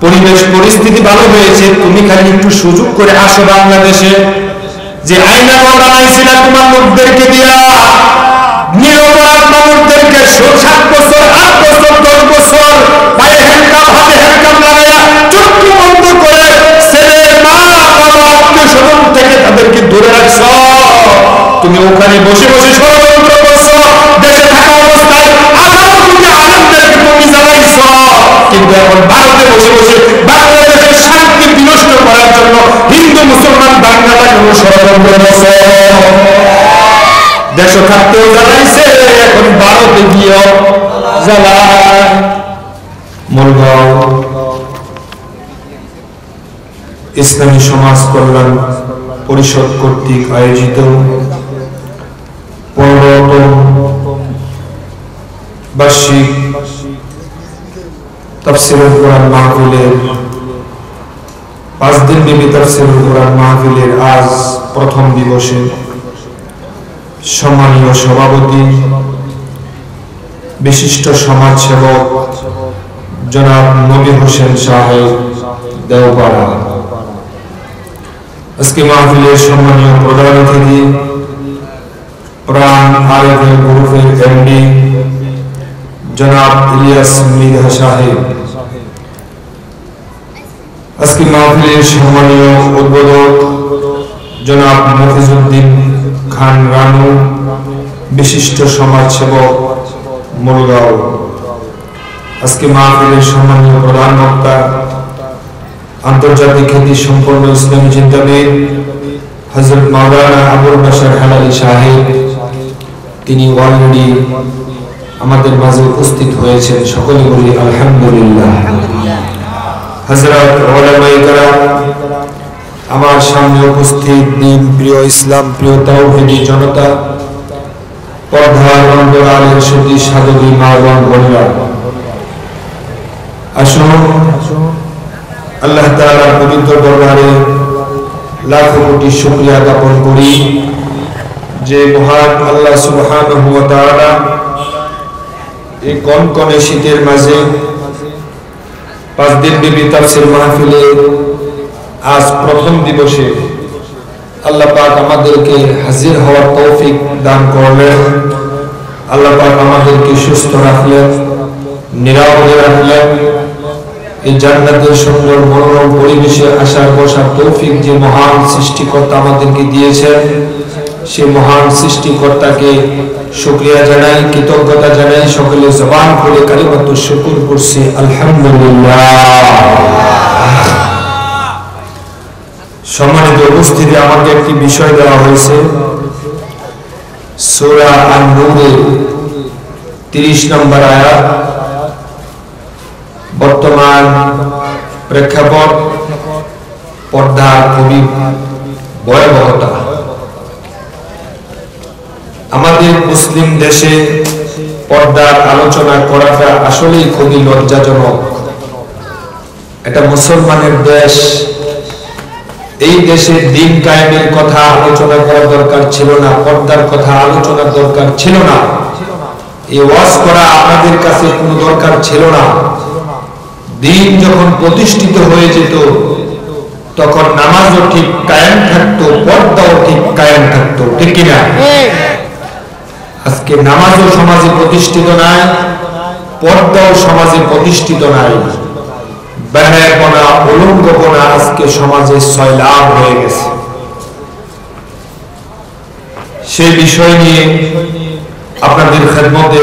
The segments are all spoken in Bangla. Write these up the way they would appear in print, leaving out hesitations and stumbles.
পরিবেশ পরিস্থিতি ভালো হয়েছে, তুমি খালি একটু সুযোগ করে আসো বাংলাদেশে। যে আইনা বানাইছিল তোমার লোকদেরকে দিয়া, নিরপরাধ মানুষদেরকে 7 বছর 8 বছর 10 বছর পায়ে হ্যান্ডকাপ হাতে হ্যান্ডকাপ লাগাইয়া চক্ষু বন্ধ করে ছেলে মা বাবা আত্মীয় স্বজন থেকে তাদেরকে ধরে রাখছ। তুমি ওখানে বসে বসে ষড়যন্ত্র করছো, দেশে থাকা অবস্থায় আঠারো কোটি আলেমদেরকে তুমি জ্বালাইছ। কিন্তু এখন ভারতে বসে বসে বাংলাদেশের শান্তি বিনষ্ট করার জন্য হিন্দু মুসলমান বাংলাটাকে ষড়যন্ত্র করছো। দেশে থাকতেও জ্বালাইছে, এখন ভারতে গিয়েও জ্বালায়। মুলগাঁও ইসলামী সমাজ কল্যাণ পরিষদ কর্তৃক আয়োজিত 15তম বার্ষিক তাফসীরুল কোরআন মাহফিলের 5 দিন ব্যাপী তাফসীরুল কোরআন মাহফিলের আজ প্রথম দিবসে সম্মানীয় সভাপতি, বিশিষ্ট সমাজসেবক জনাব নবী হোসেন সাহেব দেওপাড়া, আজকে মাহফিলের সম্মানীয় প্রধান অতিথি প্রাণ আরএফএল গ্রুপের এমডি জনাব ইলিয়াস মৃধা সাহেব, আজকে মাহফিলের সম্মানীয় উদ্বোধক জনাব মফিজউদ্দিন খান রানু, বিশিষ্ট সমাজসেবক মুলগাঁও, আজকে মাহফিলের সম্মানীয় প্রধান বক্তা আন্তর্জাতিক খ্যাতি সম্পন্ন ইসলামী চিন্তাবিদ হযরত মাওলানা আবুল বাশার হালালি সাহেব, তিনি অলরেডি আমাদের মাঝে উপস্থিত হয়েছেন। সকলে বলি আলহামদুলিল্লাহ। হযরত উলামায়ে কেরাম, আমার সামনে উপস্থিত দিন প্রিয়, ইসলাম প্রিয় তাওহীদি জনতা, পর্দার অন্তরালের সুধী সাধবী মা বোন বোনেরা, আসুন আল্লাহ তাআলার পবিত্র দরবারে লাখো কোটি শুকরিয়া জ্ঞাপন করি যে মহান আল্লাহ সুবহানাহু ওয়া তাআলা এই কনকনে শীতের মাঝে 5 দিন ব্যাপী তাফসীর মাহফিলে আজ প্রথম দিবসে আল্লাহ পাক আমাদেরকে হাজির হওয়ার তৌফিক দান করলেন। আল্লাহ পাক আমাদেরকে সুস্থ রাখলেন, নিরাপদে রাখলেন। এই জান্নাতের সুন্দর মনোরম পরিবেশে আসার বসার তৌফিক যে মহান সৃষ্টিকর্তা আমাদেরকে দিয়েছেন, সেই মহান সৃষ্টিকর্তাকে শুকরিয়া জানাই, কৃতজ্ঞতা জানাই। সকলে জবান খুলে কালিমাতু শুকর করছি আলহামদুলিল্লাহ। সম্মানিত উপস্থিতি, আমাকে একটি বিষয় দেওয়া হয়েছে। সূরা আন-নূরের 30 নম্বর আয়াত, বর্তমান প্রেক্ষাপট, পর্দার খুবই ভয়াবহতা। আমাদের মুসলিম দেশে পর্দার আলোচনা করাটা আসলেই খুবই লজ্জাজনক। এটা মুসলমানের দেশ, এই দেশে দিন কায়েমের কথা আলোচনা করার দরকার ছিল না, পর্দার কথা আলোচনার দরকার ছিল না, এই ওয়াজ করা আপনাদের কাছে কোনো দরকার ছিল না। দিন যখন প্রতিষ্ঠিত হয়ে যেত তখন নামাজও ঠিক কায়েম থাকতো, পর্দাও ঠিক কায়েম থাকতো, ঠিক কিনা? আজকে নামাজও সমাজে প্রতিষ্ঠিত নাই, পর্দাও সমাজে প্রতিষ্ঠিত নাই। বেহায়াপনা, উলঙ্গপনা আজকে সমাজে সয়লাব হয়ে গেছে। সেই বিষয় নিয়ে আপনাদের খেদমতে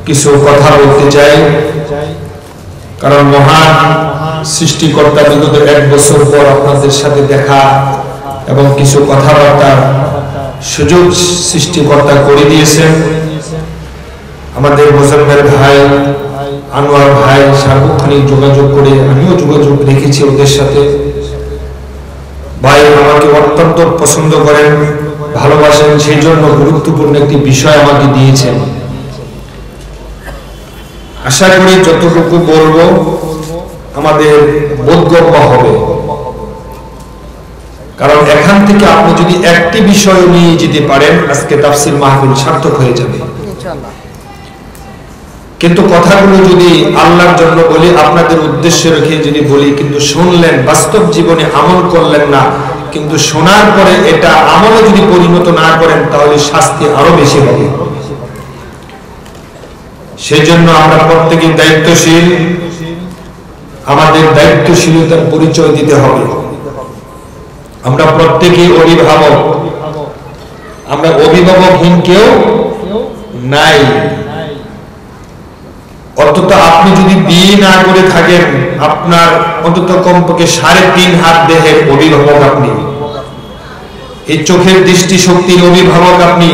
কিছু কথা বলতে চাই। কারণ মহান সৃষ্টিকর্তা বিগত 1 বছর পর আপনাদের সাথে দেখা এবং কিছু কথাবার্তার সুযোগ সৃষ্টিকর্তা করে দিয়েছেন। আমাদের মোজাম্মেল ভাই, আনোয়ার ভাই সার্বক্ষণিক যোগাযোগ করে, আমিও যোগাযোগ রেখেছি ওদের সাথে। ভাই আমাকে অত্যন্ত পছন্দ করেন, ভালোবাসেন, সেই জন্য গুরুত্বপূর্ণ একটি বিষয় আমাকে দিয়েছেন। আশা করি যতটুকু বলবো আমাদের বোধগম্য হবে। কারণ এখান থেকে আপনি যদি একটি বিষয় নিয়ে যেতে পারেন, আজকে তাফসীর মাহফিল সার্থক হয়ে যাবে। কিন্তু কথাগুলো যদি আল্লাহর জন্য বলি, আপনাদের উদ্দেশ্য রেখে যদি বলি, কিন্তু শুনলেন, বাস্তব জীবনে আমল করলেন না, কিন্তু শোনার পরে এটা আমলে যদি পরিণত না করেন, তাহলে শাস্তি আরো বেশি হবে। সেজন্য আমরা প্রত্যেকে দায়িত্বশীল, আমাদের দায়িত্বশীলতার পরিচয় দিতে হবে। আমরা প্রত্যেকেই অভিভাবক, আমরা অভিভাবকহীন কেউ নাই। অন্তত আপনি যদি বিয়ে না করে থাকেন, আপনার অন্তত কমপক্ষে 3.5 হাত দেহের অভিভাবক আপনি, এই চোখের দৃষ্টি শক্তির অভিভাবক আপনি,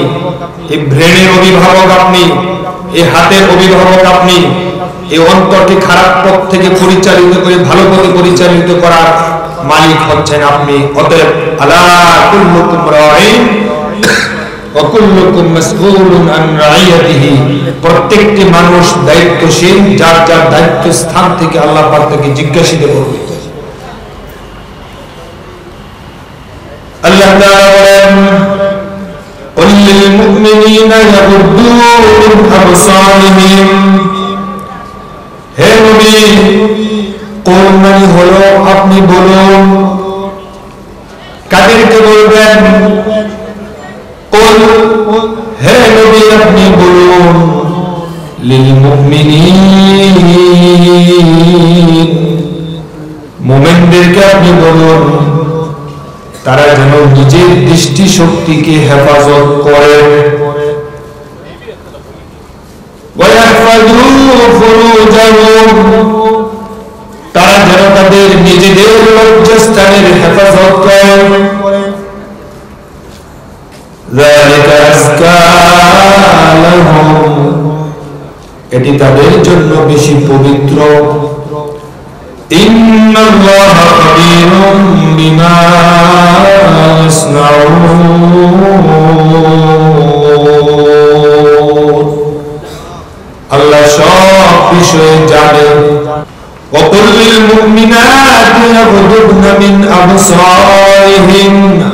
এই ব্রেনের অভিভাবক আপনি, এই হাতের অভিভাবক আপনি, এই অন্তরকে খারাপ পথ থেকে পরিচালিত করে ভালো পথে পরিচালিত করার মালিক হচ্ছেন আপনি। অতএব আলা কুল্লুকুম রাঈন ওয়া কুল্লুকুম মাসউলুন আন রাইয়াতিহি, প্রত্যেকটি মানুষ দায়িত্বশীল, যার যার দায়িত্ব স্থান থেকে আল্লাহ পাক তাকে জিজ্ঞাসিত করবে। আল্লাহ তাআলা বলেন, কুল লিল মুমিনিনা ইয়াগুদ্দু মিন আবসারিহিম, হে নবী, কোন মানে হলো আপনি বলুন, কাদেরকে বলবেন? কুল, হে নবী আপনি বলুন, লিল মুমিনিন, মুমিনদেরকে আপনি বলুন, তারা যেন নিজের দৃষ্টি শক্তিকে হেফাজত করে, তারা যেন তাদের নিজেদের লজ্জাস্থানের হেফাজত করে, এটি তাদের জন্য বেশি পবিত্র। ইন্নাল্লাহা খাবীরুম বিমা ইয়াসনাউন, আল্লাহ সব বিষয়ে জানেন। ওয়া কুল লিল মুমিনাতি ইয়াগুদ্দুনা মিন আবসারিহিন্না,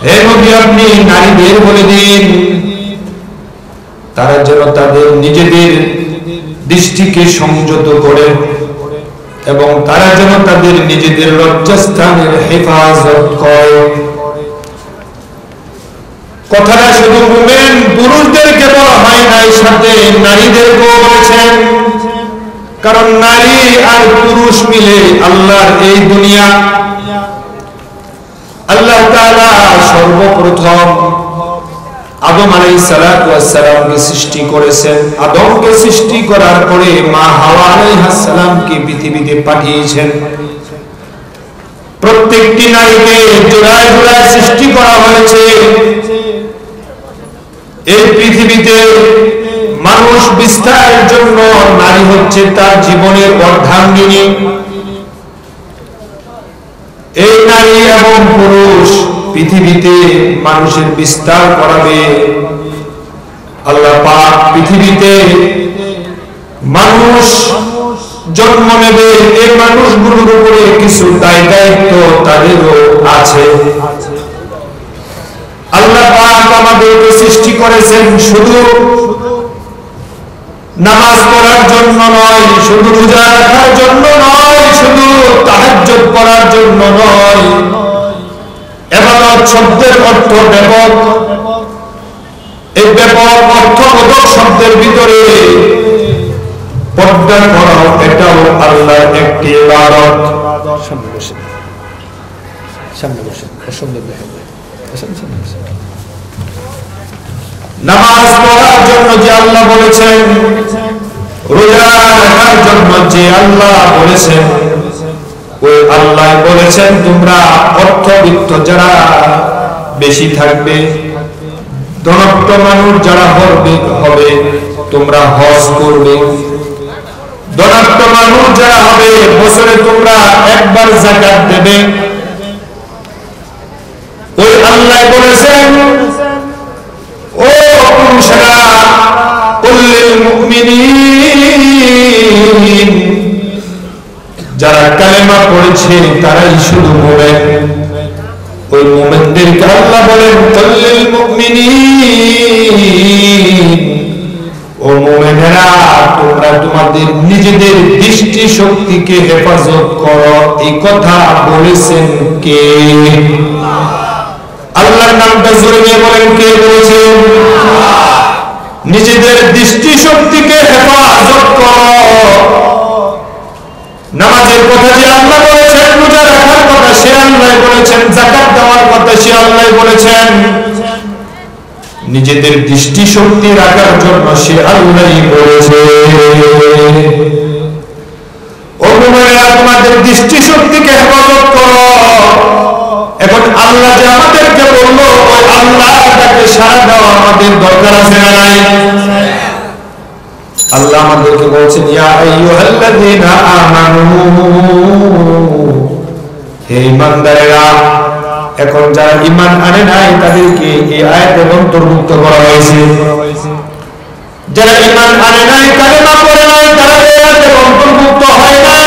হে নবী আপনি নারীদের বলে দিন, তারা যেন তাদের নিজেদের দৃষ্টিকে সংযত করে এবং তারা যেন তাদের নিজেদের লজ্জাস্থানের হেফাজত করে। কথাটা শুধু মুমিন পুরুষদেরকে বলা হয় নাই, সাথে নারীদেরকেও বলেছেন, কারণ নারী আর পুরুষ মিলে আল্লাহর এই দুনিয়া, আল্লাহ তাআলা সর্বপ্রথম আদম আলাইহিস সালাতু ওয়াস সালামকে সৃষ্টি করেছেন। আদমকে সৃষ্টি করার পরে মা হাওয়া আলাইহিস সালামকে পৃথিবীতে পাঠিয়েছেন। প্রত্যেকটি নারীকে জোড়ায় জোড়ায় সৃষ্টি করা হয়েছে। এই পৃথিবীতে মানুষ বিস্তারের জন্য নারী হচ্ছে তার জীবনের অর্ধাঙ্গিনী। এই নারী এবং পুরুষ পৃথিবীতে মানুষের বিস্তার করাবে। আল্লাহ পাক পৃথিবীতে মানুষ জন্ম নেবে, এই মানুষগুলোর উপরে কিছু দায়িত্ব তাদেরও আছে। আল্লাহ পাক আমাদেরকে সৃষ্টি করেছেন শুধু নামাজ পড়ার জন্য নয়, শুধু রোজা রাখার জন্য নয়, শুধু তাহাজ্জুদ পড়ার জন্য নয়। ইবাদত শব্দের অর্থ ব্যাপক। এই ব্যাপক অর্থবোধক শব্দের ভিতরে পর্দা করা, এটাও আল্লাহর একটি ইবাদত। সামনে বসে, সামনে বসে, সুন্দর দেখেন। নামাজ পড়ার জন্য যে আল্লাহ বলেছেন, রোজা রাখার জন্য যে আল্লাহ বলেছেন, ওই আল্লাহ বলেছেন তোমরা অর্থবিত্ত যারা বেশি থাকবে, ধনাঢ্য মানুষ যারা হবে তোমরা হজ করবে। ধনাঢ্য মানুষ যারা হবে বছরে তোমরা একবার যাকাত দেবে। ওই আল্লাহ বলেছেন, ও পুরুষরা, কুল লিল মুমিনিন, যারা কালেমা পড়েছে তারাই শুধু মুমিন। ওই মুমিনদেরকে আল্লাহ বলেন কুল লিল মুমিনিন, ও মুমিনেরা, তোমরা তোমাদের নিজেদের দৃষ্টি শক্তিকে হেফাজত করো। এই কথা বলেছেন কে? আল্লাহর নামটা জোরে দিয়ে বলেন, কে বলেছেন? নিজেদের দৃষ্টি শক্তিকে হেফাজত করো। নামাজের কথা যে আল্লাহ বলেছেন, রোজা রাখার কথা সে আল্লাহ বলেছেন, যাকাত দেওয়ার কথা সে আল্লাহ বলেছেন। নিজেদের দৃষ্টি শক্তি রাখার জন্য সে আল্লাহই বলেছে। ও মুমিনেরা, তোমাদের দৃষ্টি শক্তিকে হেফাজত করো। এখন আল্লাহ যে আমাদেরকে বললো, ওই আল্লাহটাকে সাড়া দেওয়া আমাদের দরকার আছে না নাই? আল্লাহ আমাদেরকে বলছেন, ইয়া আইয়ুহাল্লাযীনা আমানু, হে ঈমানদারেরা। এখন যারা ঈমান আনে নাই তাদেরকে এই আয়াতে অন্তর্ভুক্ত করা হয়েছে। যারা ঈমান আনে নাই, কালেমা পড়ে নাই, তারা এই আয়াতে অন্তর্ভুক্ত হয় নাই।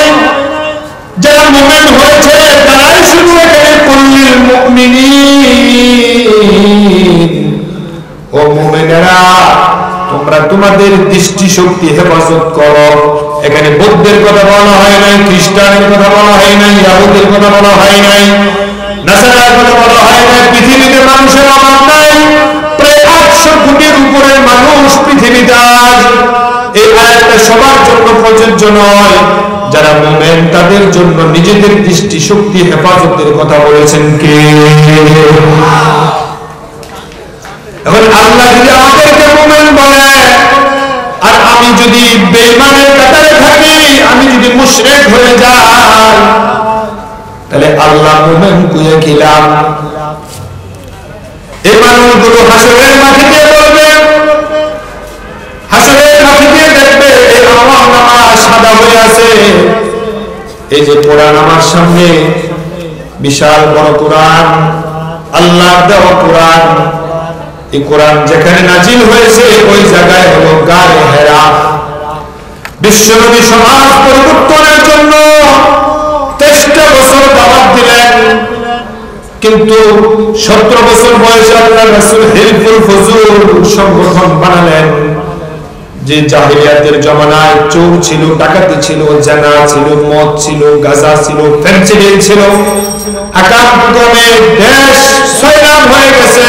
যারা মুমিন হয়েছে তারাই শুধু এখানে কুল্লিল মুমিনিন। ও মুমিনেরা, তোমরা তোমাদের দৃষ্টি শক্তি হেফাজত করো। এখানে বৌদ্ধের কথা বলা হয় নাই, খ্রিস্টানের কথা বলা হয় নাই, ইয়াহুদের কথা বলা হয় নাই, নাসারার কথা বলা হয় নাই। পৃথিবীতে মানুষের অভাব নাই, প্রায় 800 কোটির উপরের মানুষ পৃথিবীতে আজ। এই আয়াতটা সবার জন্য প্রযোজ্য নয়। যারা মুমিন তাদের জন্য নিজেদের দৃষ্টি শক্তি হেফাজতের কথা বলেছেন কে? এখন আল্লাহ যদি আমাদেরকে মুমিন বলে, আর আমি যদি বেঈমানের কাতারে থাকি, আমি যদি মুশরিক হয়ে যাই, তাহলে আল্লাহ মুমিন কুয়ে কিলাম। এই মানুষগুলো হাসরের মাটিতে বলবে, হাসরের মাটিতে দেখবে এই আমার নামাজ সাদা হয়ে আছে। এই যে কোরআন আমার সামনে, বিশাল বড় কোরআন, আল্লাহর দেওয়া কোরআন। এই কোরআন যেখানে নাজিল হয়েছে ওই জায়গায় হলো গায়ে হেরা। বিশ্বনবী সমাজ পরিবর্তনের জন্য 23টা বছর দাওয়াত দিলেন, কিন্তু 17 বছর বয়সে আল্লাহর রাসূল হিলফুল ফুজুল সংগঠন বানালেন। যে জাহিলিয়াতের জমানায় চোর ছিল, ডাকাতি ছিল, জানা ছিল, মদ ছিল, গাঁজা ছিল, ফেনসিডিল ছিল, আকামক্রমে দেশ সয়লাব হয়ে গেছে।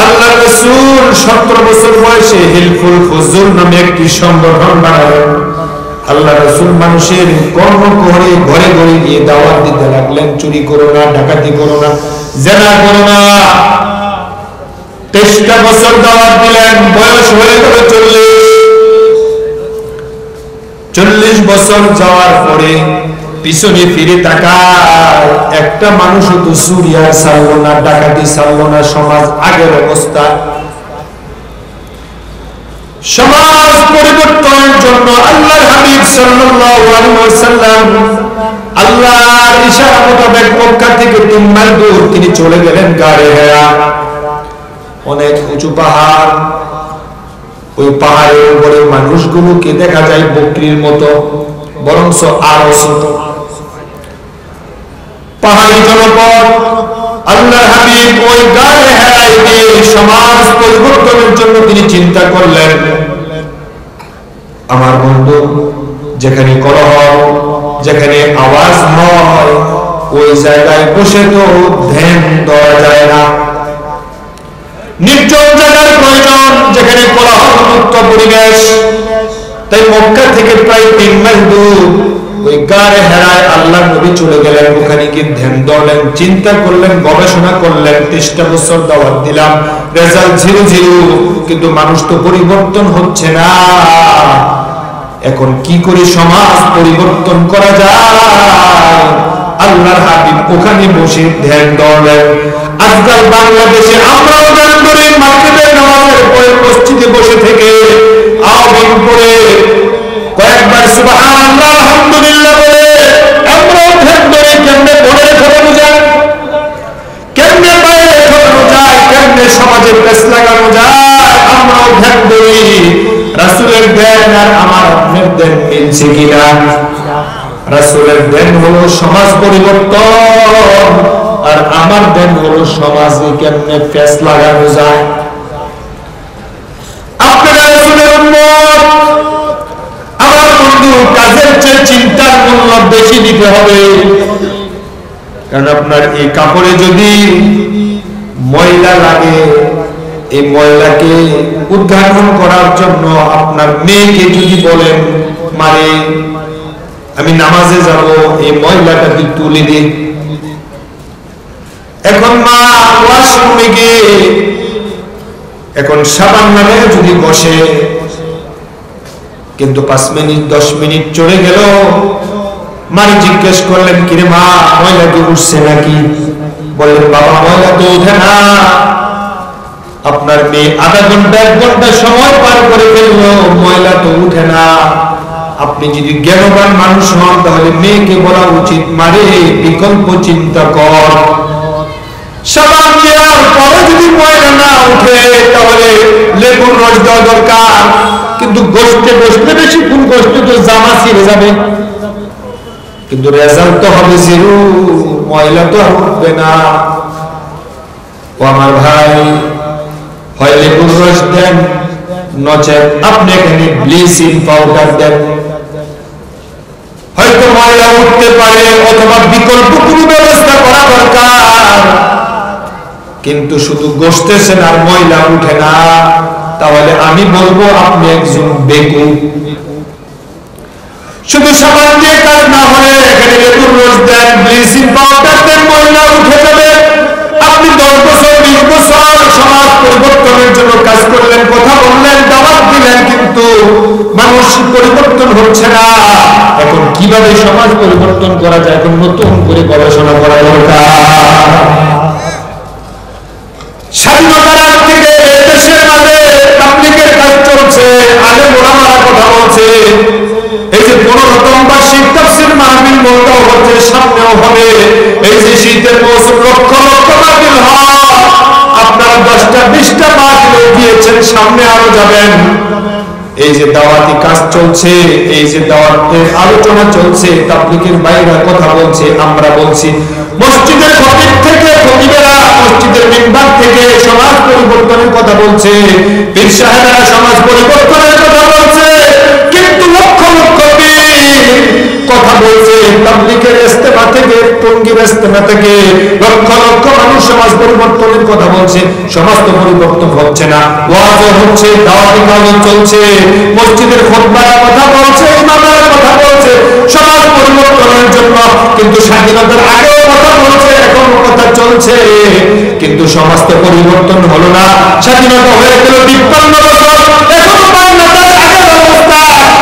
আল্লাহর রাসূল 17 বছর বয়সে হিলফুল ফুজুল নামে একটি সংগঠন বানালেন। আল্লাহ রাসূল মানুষের কর্ম করে ঘরে ঘরে গিয়ে দাওয়াত দিতে লাগলেন, চুরি করো না, ডাকাতি করো না, জেনা করো না। 23টা বছর দাওয়াত দিলেন, বয়স হয়ে গেল 40 বছর যাওয়ার পরে পিছনে ফিরে তাকায়, একটা মানুষও তো চুরি আর ছাড়লো না, ডাকাতি ছাড়লো না। সমাজ আগের অবস্থা। সমাজ পরিবর্তনের জন্য আল্লাহর হাবিব সাল্লাল্লাহু আলাইহি ওয়াসাল্লাম আল্লাহর ইশারা মোতাবেক মক্কা থেকে 3 মাইল দূর তিনি চলে গেলেন গায়ে হেরা। অনেক উঁচু পাহাড়, ওই পাহাড়ের উপরে মানুষগুলোকে দেখা যায় বকরির মতো, বরঞ্চ আরো ছোট। পাহাড়ি জনপদ। আল্লাহর হাবিব ওই গায়ে হেরায় গিয়ে সমাজ পরিবর্তনের জন্য তিনি চিন্তা করলেন, আমার বন্ধু, যেখানে কলহ, যেখানে আওয়াজ হয়, ওই জায়গায় বসে তো ধ্যান দেওয়া যায় না। নির্জন জায়গার প্রয়োজন, যেখানে কোলাহলমুক্ত পরিবেশ। তাই মক্কা থেকে প্রায় 3 মাইল দূর ওই গায়ে হেরায় আল্লাহর নবী চলে গেলেন। ওখানে গিয়ে ধ্যান ধরলেন, চিন্তা করলেন, গবেষণা করলেন। 23টা বছর দাওয়াত দিলাম, রেজাল্ট 0-0, কিন্তু মানুষ তো পরিবর্তন হচ্ছে না। এখন কি করে সমাজ পরিবর্তন করা যায়? আল্লাহর হাবিব ওখানে বসে ধ্যান ধরলেন। আজকাল বাংলাদেশে আমরাও ধ্যান করি, মাগরিবের নামাজের পরে মসজিদে বসে থেকে আওয়াজ করে কয়েকবার সুবহানাল্লাহ আলহামদুলিল্লাহ বলে আমরাও ধ্যান ধরি। কেমনে ঘরে ঘোরানো যায়, কেমনে বাইরে ঘোরানো যায়, কেমনে সমাজের পেছ লাগানো যায়, আমরাও ধ্যান ধরি। রাসূলের ধ্যান আর আমার আপনার ধ্যান মিলছে কিনা? রাসূলের ধ্যান হলো সমাজ পরিবর্তন, আর আমার ধ্যান হলো সমাজে কেমনে পেছ লাগানো যায়। আপনারা রাসূলের উম্মত, বেশি দিতে হবে, কারণ আপনার এই কাপড়ে যদি ময়লা লাগে, এই ময়লাকে উদ্ঘাটন করার জন্য আপনার মেয়েকে যদি বলেন মানে আমি নামাজে যাব, এই ময়লাটা তুই তুলে দে। এখন মা ওয়াশরুমে গিয়ে এখন সাবান নামে যদি বসে, কিন্তু 5 মিনিট 10 মিনিট চলে গেল, মারে জিজ্ঞেস করলেন কিরে মা ময়লা কি উঠছে নাকি? বললেন বাবা ময়লা তো ওঠে না। আপনার মেয়ে আধা ঘন্টা 1 ঘন্টা সময় পার করে ফেললো, ময়লা তো উঠে না। আপনি যদি জ্ঞানবান মানুষ হন তাহলে মেয়েকে বলা উচিত মারে বিকল্প চিন্তা কর, সাবান দেওয়ার পরে যদি ময়লা না উঠে তাহলে লেবুর রস দেওয়া দরকার। কিন্তু গোষ্ঠে বসলে বেশিক্ষণ গোষ্ঠে তো জামা ছিঁড়ে যাবে, কিন্তু রেজাল্ট তো হবে জিরো, ময়লা তো আর উঠবে না। ও আমার ভাই, হয় লেবুর রস দেন, নচেত আপনি এখানে ব্লিচিং পাউডার দেন, হয়তো ময়লা উঠতে পারে, অথবা বিকল্প কোনো ব্যবস্থা করা দরকার। কিন্তু শুধু গোষ্ঠেছেন আর ময়লা উঠে না, তাহলে আমি বলবো আপনি একজন বেকুব। শুধু সাবান দিয়ে কাজ না হলে এখানে লেবুর রস দেন, ব্লিচিং পাউডার দেন, ময়লা উঠে যাবে। আপনি 10 বছর 20 বছর সমাজ পরিবর্তনের জন্য কাজ করলেন, কথা বললেন, দাওয়াত দিলেন, কিন্তু মানুষ পরিবর্তন হচ্ছে না। এখন কিভাবে সমাজ পরিবর্তন করা যায়, এখন নতুন করে গবেষণা করা দরকার। স্বাধীনতার আগ থেকে দেশের মাঝে তাবলীগের কাজ চলছে, আলেম ওলামারা কথা বলছে। এই যে 15তম বার্ষিক তাফসীর মাহফিল মোটাও হচ্ছে, সামনেও হবে। এই যে শীতের মৌসুম, লক্ষ লক্ষ মাহফিল হয়, আপনারা 10টা 20টা মাহফিল দিয়েছেন, সামনে আরো যাবেন। এই যে দাওয়াতি কাজ চলছে, এই যে দাওয়াতের আলোচনা চলছে, তাবলীগের বাইরে কথা বলছে, আমরা বলছি। মসজিদের খতিব থেকে খতিবেরা মসজিদের মিম্বার থেকে সমাজ পরিবর্তনের কথা বলছে, পীর সাহেবেরা সমাজ পরিবর্তনের কথা বলছে, কিন্তু লক্ষ লক্ষ পীর কথা বলছে তাবলীগের ইস্তেমা থেকে, টঙ্গীর ইস্তেমা থেকে লক্ষ লক্ষ মানুষ সমাজ পরিবর্তনের কথা বলছে। সমাজ তো পরিবর্তন হচ্ছে না, ওয়াজও হচ্ছে, দাওয়াতি কাজও চলছে, মসজিদের খুতবার কথা বলছে, ইমামের কথা বলছে, সমাজ পরিবর্তনের জন্য। কিন্তু স্বাধীনতার আগেও কথা বলছে, এখনো কথা চলছে, কিন্তু সমাজ তো পরিবর্তন হলো না। স্বাধীনতা হয়ে গেল 53 বছর, এখনো বাংলাদেশ আগের অবস্থা।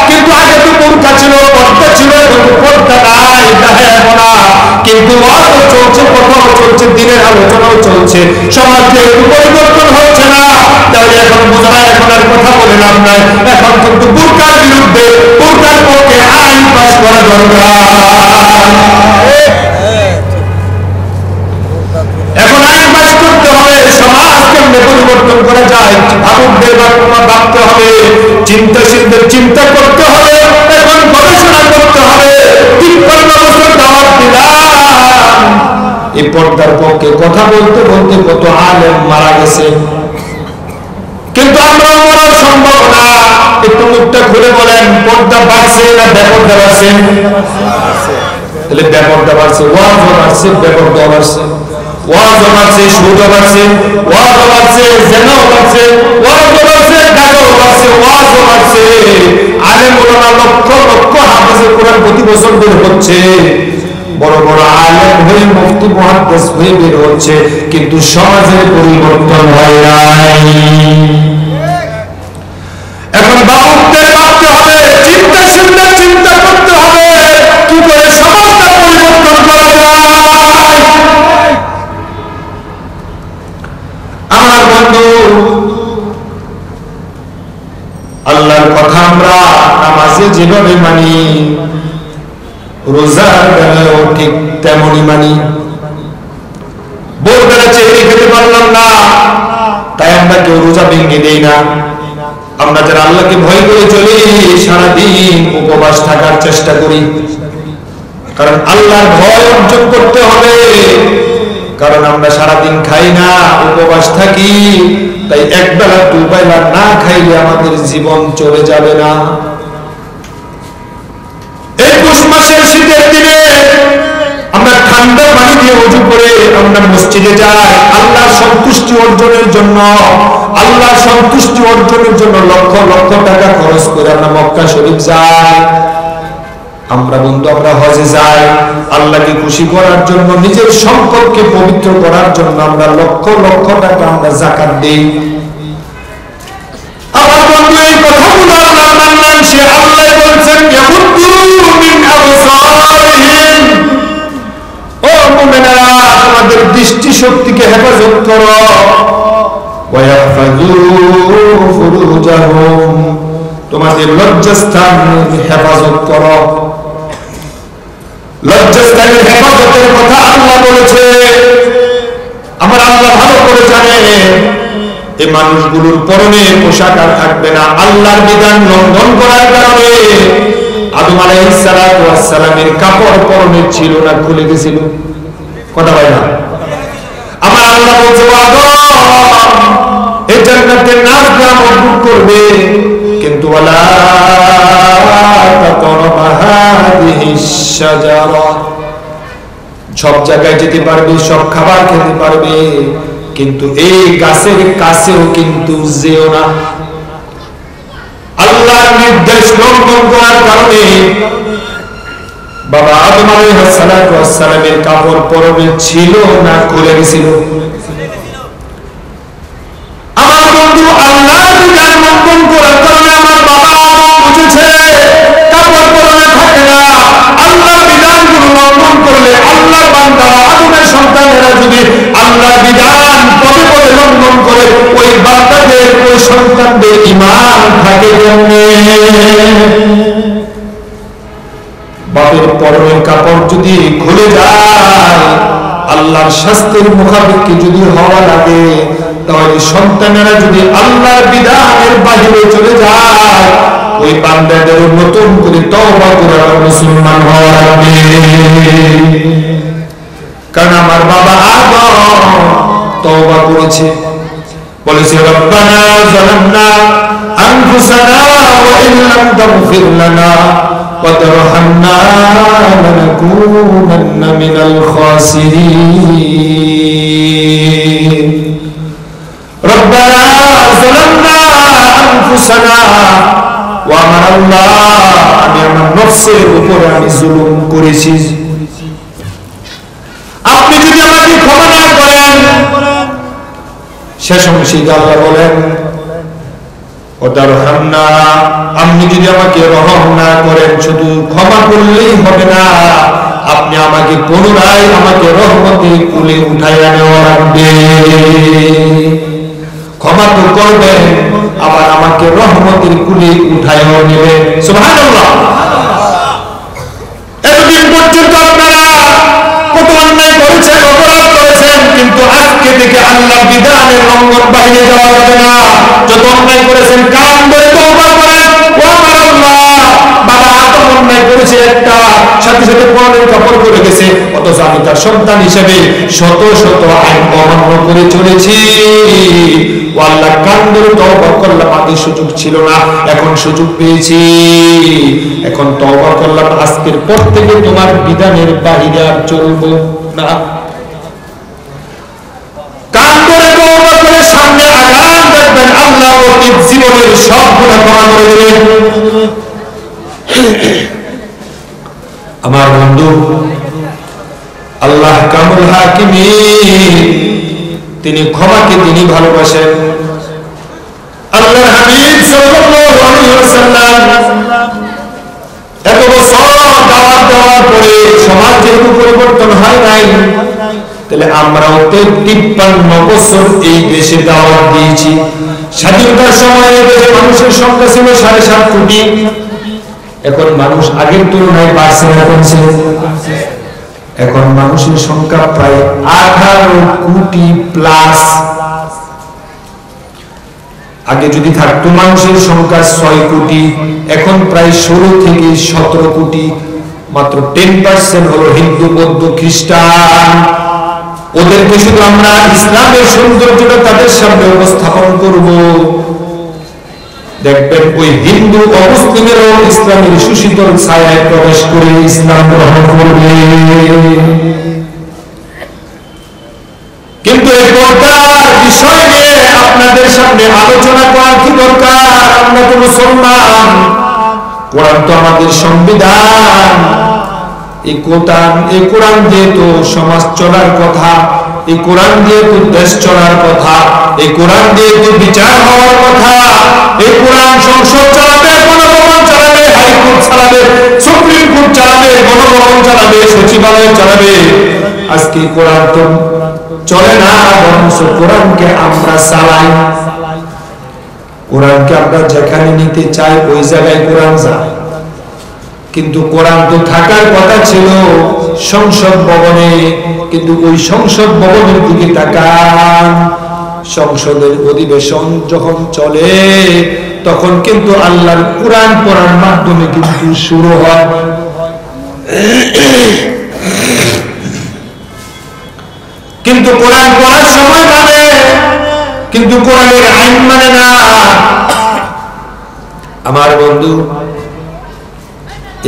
কিন্তু আগে তো বোরকা ছিল, পর্দা ছিল, পর্দা নাই, দেখা না। কিন্তু ওয়াজও চলছে, কথাও চলছে, দিনের আলোচনাও চলছে, সমাজ যেহেতু পরিবর্তন হচ্ছে না, তাহলে এখন বোঝা যায় এখন আর কথা বলে লাভ নাই। এখন কিন্তু বোরকার বিরুদ্ধে, বোরকার পক্ষে আইন পাস করা দরকার। এখন আইন পাস করতে হবে, সমাজ কেমনে পরিবর্তন করা যায় ভাবুকদের ভাবতে হবে, চিন্তাশীলদের চিন্তা করতে হবে, এখন গবেষণা করতে হবে। 53 বছর দাওয়াত দিলাম, এই পর্দার পক্ষে কথা বলতে বলতে কত আলেম মারা গেছে, কিন্তু আমরা মরার সম্ভব না। একটু মুখটা খুলে বলেন, পর্দা বাড়ছে না বেপর্দা বাড়ছে? তাহলে বেপর্দা বাড়ছে, ওয়াজও বাড়ছে, বেপর্দা বাড়ছে। ওয়াজও বাড়ছে, সুদও বাড়ছে, ওয়াজও বাড়ছে, জেনাও বাড়ছে, ওয়াজও বাড়ছে, গাঁজাও বাড়ছে, ওয়াজও বাড়ছে। আলেম ওলামা লক্ষ লক্ষ হাফেজে কোরআন প্রতি বছর বের হচ্ছে, বড় বড় আলেম হয়ে মুফতি মুহাদ্দিস হয়ে বের হচ্ছে, কিন্তু সমাজের পরিবর্তন হয় নাই। এখন বাবুদের ভাবতে হবে, চিন্তাশীলদের চিন্তা করতে হবে, কি করে সমাজটা পরিবর্তন করা যায়। আমার বন্ধু, আল্লাহর কথা আমরা নামাজে যেভাবে মানি, রোজার বেলাও ঠিক তেমনই মানি। ভোরবেলা চেয়ে খেতে পারলাম না, তাই আমরা কেউ রোজা ভেঙে দেই না। আমরা যারা আল্লাহকে ভয় করে চলি, সারাদিন উপবাস থাকার চেষ্টা করি, কারণ আল্লাহর ভয় অর্জন করতে হবে। কারণ আমরা সারাদিন খাই না, উপবাস থাকি, তাই একবেলা দুবেলা না খাইলে আমাদের জীবন চলে যাবে না। 21 মাসের শীতের দিনে আমরা ঠান্ডা পানি দিয়ে ওযু করে আমরা মসজিদে যাই আল্লাহর সন্তুষ্টি অর্জনের জন্য। আল্লাহর সন্তুষ্টি অর্জনের জন্য লক্ষ লক্ষ টাকা খরচ করে আমরা মক্কা শরীফ যাই। আমরা বন্ধু আমরা হজে যাই আল্লাহকে খুশি করার জন্য, নিজের সম্পদকে পবিত্র করার জন্য আমরা লক্ষ লক্ষ টাকা আমরা যাকাত দেই। আমার বন্ধু এই কথাগুলো আল্লাহ মানলেন, সে আল্লাহ বলছেন ইয়াকুদ্দু মিন আবসারিহিম, ও মুমিনেরা তোমাদের দৃষ্টি শক্তিকে হেফাজত করো, ওয়া ইয়াহফাযু ফুরুজাহুম, তোমাদের লজ্জাস্থানের হেফাজত করো। লজ্জাস্থানের হেফাজতের কথা আল্লাহ বলেছে। আমার আল্লাহ ভালো করে জানে এই মানুষগুলোর পরনে পোশাক আর থাকবে না। আল্লাহর বিধান লঙ্ঘন করার কারণে আদম আলাইহিস সালাতু ওয়াস সালামের কাপড় পরনে ছিল না, খুলে গেছিল। কথা হয় না? আমার আল্লাহ বলছে আদম এই জান্নাতের নাজ নাম অর্জন করবে, কিন্তু ওয়ালা তাকরাবা হাদিহিস শাজারা, সব জায়গায় যেতে পারবে, সব খাবার খেতে পারবে, কিন্তু এই গাছের কাছেও কিন্তু যেও না। আল্লাহর নির্দেশ লঙ্ঘন করার কারণে বাবা আদম আলাইহিস সালাতু ওয়াস সালামের কাপড় পরনে ছিল না, খুলে গেছিল। আমার বন্ধু আল্লাহর বিধান লঙ্ঘন করার কারণে আমার বাবা আদম বুঝেছে কাপড় পরনে থাকে না। আল্লাহর বিধানগুলো লঙ্ঘন করলে আল্লাহর বান্দা আদমের সন্তানেরা যদি আল্লাহর বিধান পদে পদে লঙ্ঘন করে, ওই বান্দাদের ওই সন্তানদের ঈমান থাকে কেমনে? বাপের পরনের কাপড় যদি খুলে যায়, আল্লাহর শাস্তির মুখাপেক্ষী যদি হওয়া লাগে, তাহলে সন্তানেরা যদি আল্লাহর বিধানের বাহিরে চলে যায়, ওই বান্দাদের নতুন করে তওবা করে মুসলমান হওয়া লাগবে। কারণ আমার বাবা আদম তওবা করেছে, বলেছে রব্বানা যালামনা আনফুসানা ওয়া ইন লাম তাগফির লানা ওয়া তারহামনা লানাকুনান্না মিনাল খাসিরিন। রব্বানা যালামনা আনফুসানা, ওয়া আমার আল্লাহ আমি আমার নফসের উপরে আমি জুলুম করেছি, আপনি যদি আমাকে ক্ষমা না করেন। শেষ অংশে আল্লাহ বলেন ওয়াতারহামনা, আপনি যদি আমাকে রহম না করেন, শুধু ক্ষমা করলেই হবে না, আপনি আমাকে পুনরায় আমাকে রহমতের কুলে উঠাইয়া নেওয়া লাগবে। ক্ষমা তো করবেন, আবার আমাকে রহমতের কুলে উঠাইয়া নেবেন। সুবহানাল্লাহ। এতদিন পর্যন্ত আপনারা কত অন্যায় করেছেন, অপরাধ করেছেন, কিন্তু আজকে থেকে আল্লাহর বিধানের লঙ্ঘন বাইরে যাওয়া যাবে না। যত অন্যায় করেছেন কান ধরে তওবা করেন। ও আমার আল্লাহ, বাবা আদম অন্যায় করেছে একটা, সাথে সাথে পরনের কাপড় করে গেছে, অথচ আমি তার সন্তান হিসেবে শত শত আইন অমান্য করে চলেছি। ও আল্লাহ, কান ধরে তওবা করলাম, আগে সুযোগ ছিল না, এখন সুযোগ পেয়েছি, এখন তওবা করলাম, আজকের পর থেকে তোমার বিধানের বাইরে আর চলবো না। কান ধরে তওবা করে সামনে আগান, দেখবেন আল্লাহ অতীত জীবনের সব গুনাহ ক্ষমা করে দেবেন। আমার বন্ধু আল্লাহ কামুল হাকিমিন, তিনি ক্ষমাকে তিনি ভালোবাসেন। আল্লাহর হাবিব সাল্লাল্লাহু আলাইহি ওয়াসাল্লাম এত বছর দাওয়াত দেওয়ার পরে সমাজ যেহেতু পরিবর্তন হয় নাই, তাহলে আমরাও 53 বছর এই দেশে দাওয়াত দিয়েছি। স্বাধীনতার সময় দেশে মানুষের সংখ্যা ছিল 7.5 কোটি, এখন মানুষ আগের তুলনায় বাড়ছে না কমছে? এখন মানুষের সংখ্যা প্রায় 18 কোটি প্লাস। আগে যদি থাকতো মানুষের সংখ্যা 6 কোটি, এখন প্রায় 16 থেকে 17 কোটি। মাত্র 10% হলো হিন্দু, বৌদ্ধ, খ্রিস্টান। ওদেরকে শুধু আমরা ইসলামের সৌন্দর্যটা তাদের সামনে উপস্থাপন করব, দেখবেন ওই হিন্দু অমুসলিমেরও ইসলামের সুশীতল ছায়ায় প্রবেশ করে ইসলাম গ্রহণ করবে। কিন্তু এই পর্দার বিষয় নিয়ে আপনাদের সামনে আলোচনা করা কি দরকার? আমরা তো মুসলমান, কোরআন তো আমাদের সংবিধান। এই কোরআন দিয়ে তো সমাজ চলার কথা, এই কোরআন দিয়ে তো দেশ চলার কথা, এই কোরআন দিয়ে তো বিচার হওয়ার কথা। এই কোরআন সংসদ চালাবে, গণভবন চালাবে, হাইকোর্ট চালাবে, সুপ্রিম কোর্ট চালাবে, গণভবন চালাবে, সচিবালয় চালাবে। আজকে কোরআন তো চলে না, বরং কোরআনকে আমরা চালাই। কোরআনকে আমরা যেখানে নিতে চাই ওই জায়গায় কোরআন যায়। কিন্তু কোরআন তো থাকার কথা ছিল সংসদ ভবনে, কিন্তু ওই সংসদ ভবনের দিকে তাকান, সংসদের অধিবেশন যখন চলে তখন কিন্তু আল্লাহর কোরআন পড়ার মাধ্যমে কিন্তু শুরু হয়। কিন্তু কোরআন পড়ার সময় মানে, কিন্তু কোরআনের আইন মানে না। আমার বন্ধু,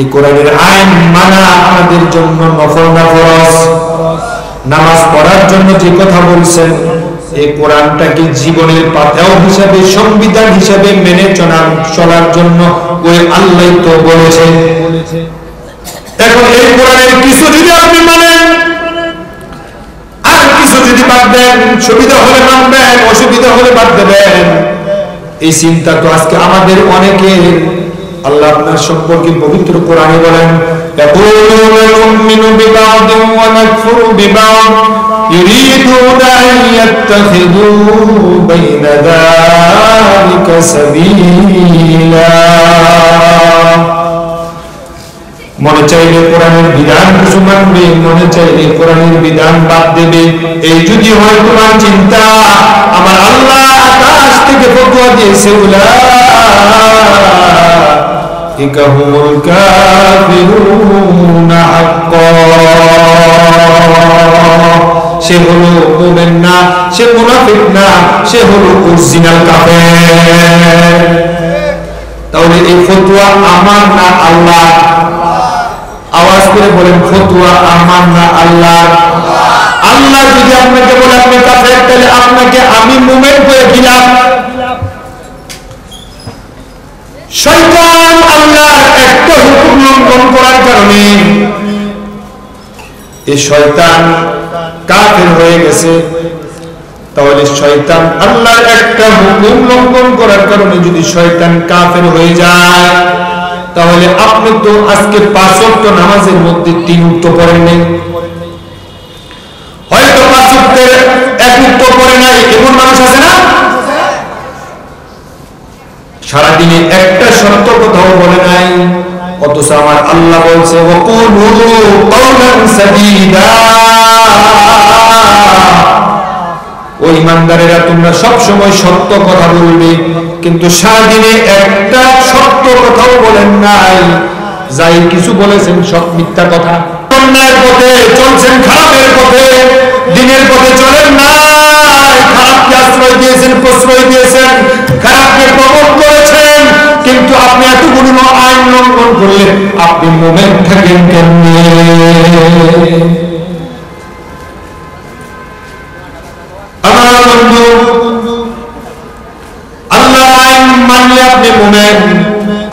এই কোরআনের আইন মানা আমাদের জন্য নফল না ফরজ? নামাজ পড়ার জন্য যে কথা বলছেন, এই কোরআনটাকে জীবনের পাথেয় হিসাবে, সংবিধান হিসাবে মেনে চলার জন্য ওই আল্লাহ তো বলেছে। এখন এই কোরআনের কিছু যদি আপনি মানেন, আর কিছু যদি বাদ দেন, সুবিধা হলে মানবেন, অসুবিধা হলে বাদ দেবেন, এই চিন্তা তো আজকে আমাদের অনেকের। আল্লাহ আপনার সম্পর্কে পবিত্র কোরআনে বলেন, ইয়াকুলুনা নুমিনু বিবা'দিন ওয়া নাকফুরু বিবা'দ ইউরিদুনা আন ইয়াত্তাখিযু বাইনা যালিকা সাবিলা। মনে চাইলে কোরআনের বিধান কিছু মানবে, মনে চাইলে কোরআনের বিধান বাদ দেবে। এই যদি হয় তোমার চিন্তা, আমার আল্লাহ আকাশ থেকে ফতোয়া দিয়েছে, উলাইকা হুমুল কাফিরুনা হাক্কান। সে হলো মুমিন না, সে মুনাফিক না, সে হলো অরিজিনাল কাফের। তাহলে এই ফতোয়া আমার না আল্লাহ? আওয়াজ করে বলেন, ফতোয়া আমার না আল্লাহ? আল্লাহ যদি আপনাকে বলে আপনি কাফের, তাহলে আপনাকে আমি মুমিন করে দিলাম। শয়তান আল্লাহর একটা হুকুম লঙ্ঘন করার কারণে এই শয়তান কাফের হয়ে গেছে। তাহলে শয়তান আল্লাহর একটা হুকুম লঙ্ঘন করার কারণে যদি শয়তান কাফের হয়ে যায়, তাহলে আপনি তো আজকে 5 ওয়াক্ত নামাজের মধ্যে 3 ওয়াক্ত পড়েন নাই, হয়তো 5 ওয়াক্তের 1 ওয়াক্ত পড়ে নাই, এমন মানুষ আছে না? সারাদিনে একটা সত্য কথাও বলে নাই, অথচ আমার আল্লাহ বলছে ওয়াকুলু কাওলান সাদীদা। ও ঈমানদারেরা, তোমরা সব সময় সত্য কথা বলবে, কিন্তু সারাদিনে একটা সত্য কথাও বলেন নাই, যাই কিছু বলেছেন সব মিথ্যা কথা। অন্যায়ের পথে চলছেন, খারাপের পথে, দিনের পথে চলেন নাই, খারাপকে আশ্রয় দিয়েছেন, প্রশ্রয় দিয়েছেন, খারাপকে প্রমোট করেছেন, কিন্তু আপনি এতগুলো আইন লঙ্ঘন করলে আপনি মুমিন থাকেন কেমনে? আমার বন্ধু, আল্লাহর আইন মানলে আপনি মুমিন,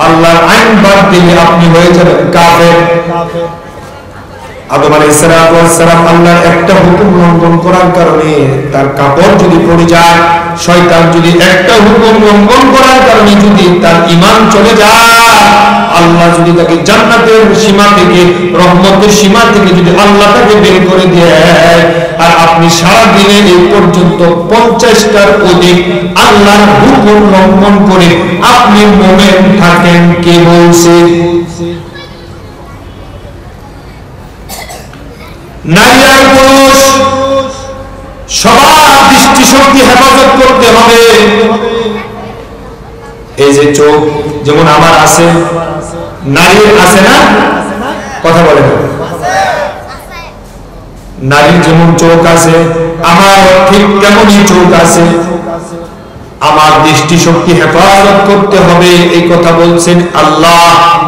আল্লাহর আইন বাদ দিলে আপনি হয়ে যাবেন কাফের। আদম আলাইহিস সালাম আল্লাহর একটা হুকুম লঙ্ঘন করার কারণে তার কাপড় যদি পড়ে যায়, শয়তান যদি একটা হুকুম লঙ্ঘন করার কারণে যদি তার ঈমান চলে যায়, আল্লাহ যদি তাকে জান্নাতের সীমা থেকে, রহমতের সীমা থেকে যদি আল্লাহ তাকে বের করে দেয়, আর আপনি সারা দিনে এই পর্যন্ত 50টার অধিক আল্লাহর হুকুম লঙ্ঘন করে আপনি মুমিন থাকেন, কে বলছে? নারী আর পুরুষ সবার দৃষ্টিশক্তি হেফাজত করতে হবে। এই যে চোখ যেমন আমার আছে, নারীর আছে না? কথা বলে না? নারীর যেমন চোখ আছে, আমার ঠিক তেমনই চোখ আছে। আমার দৃষ্টি শক্তি হেফাজত করতে হবে, এই কথা বলছেন আল্লাহ।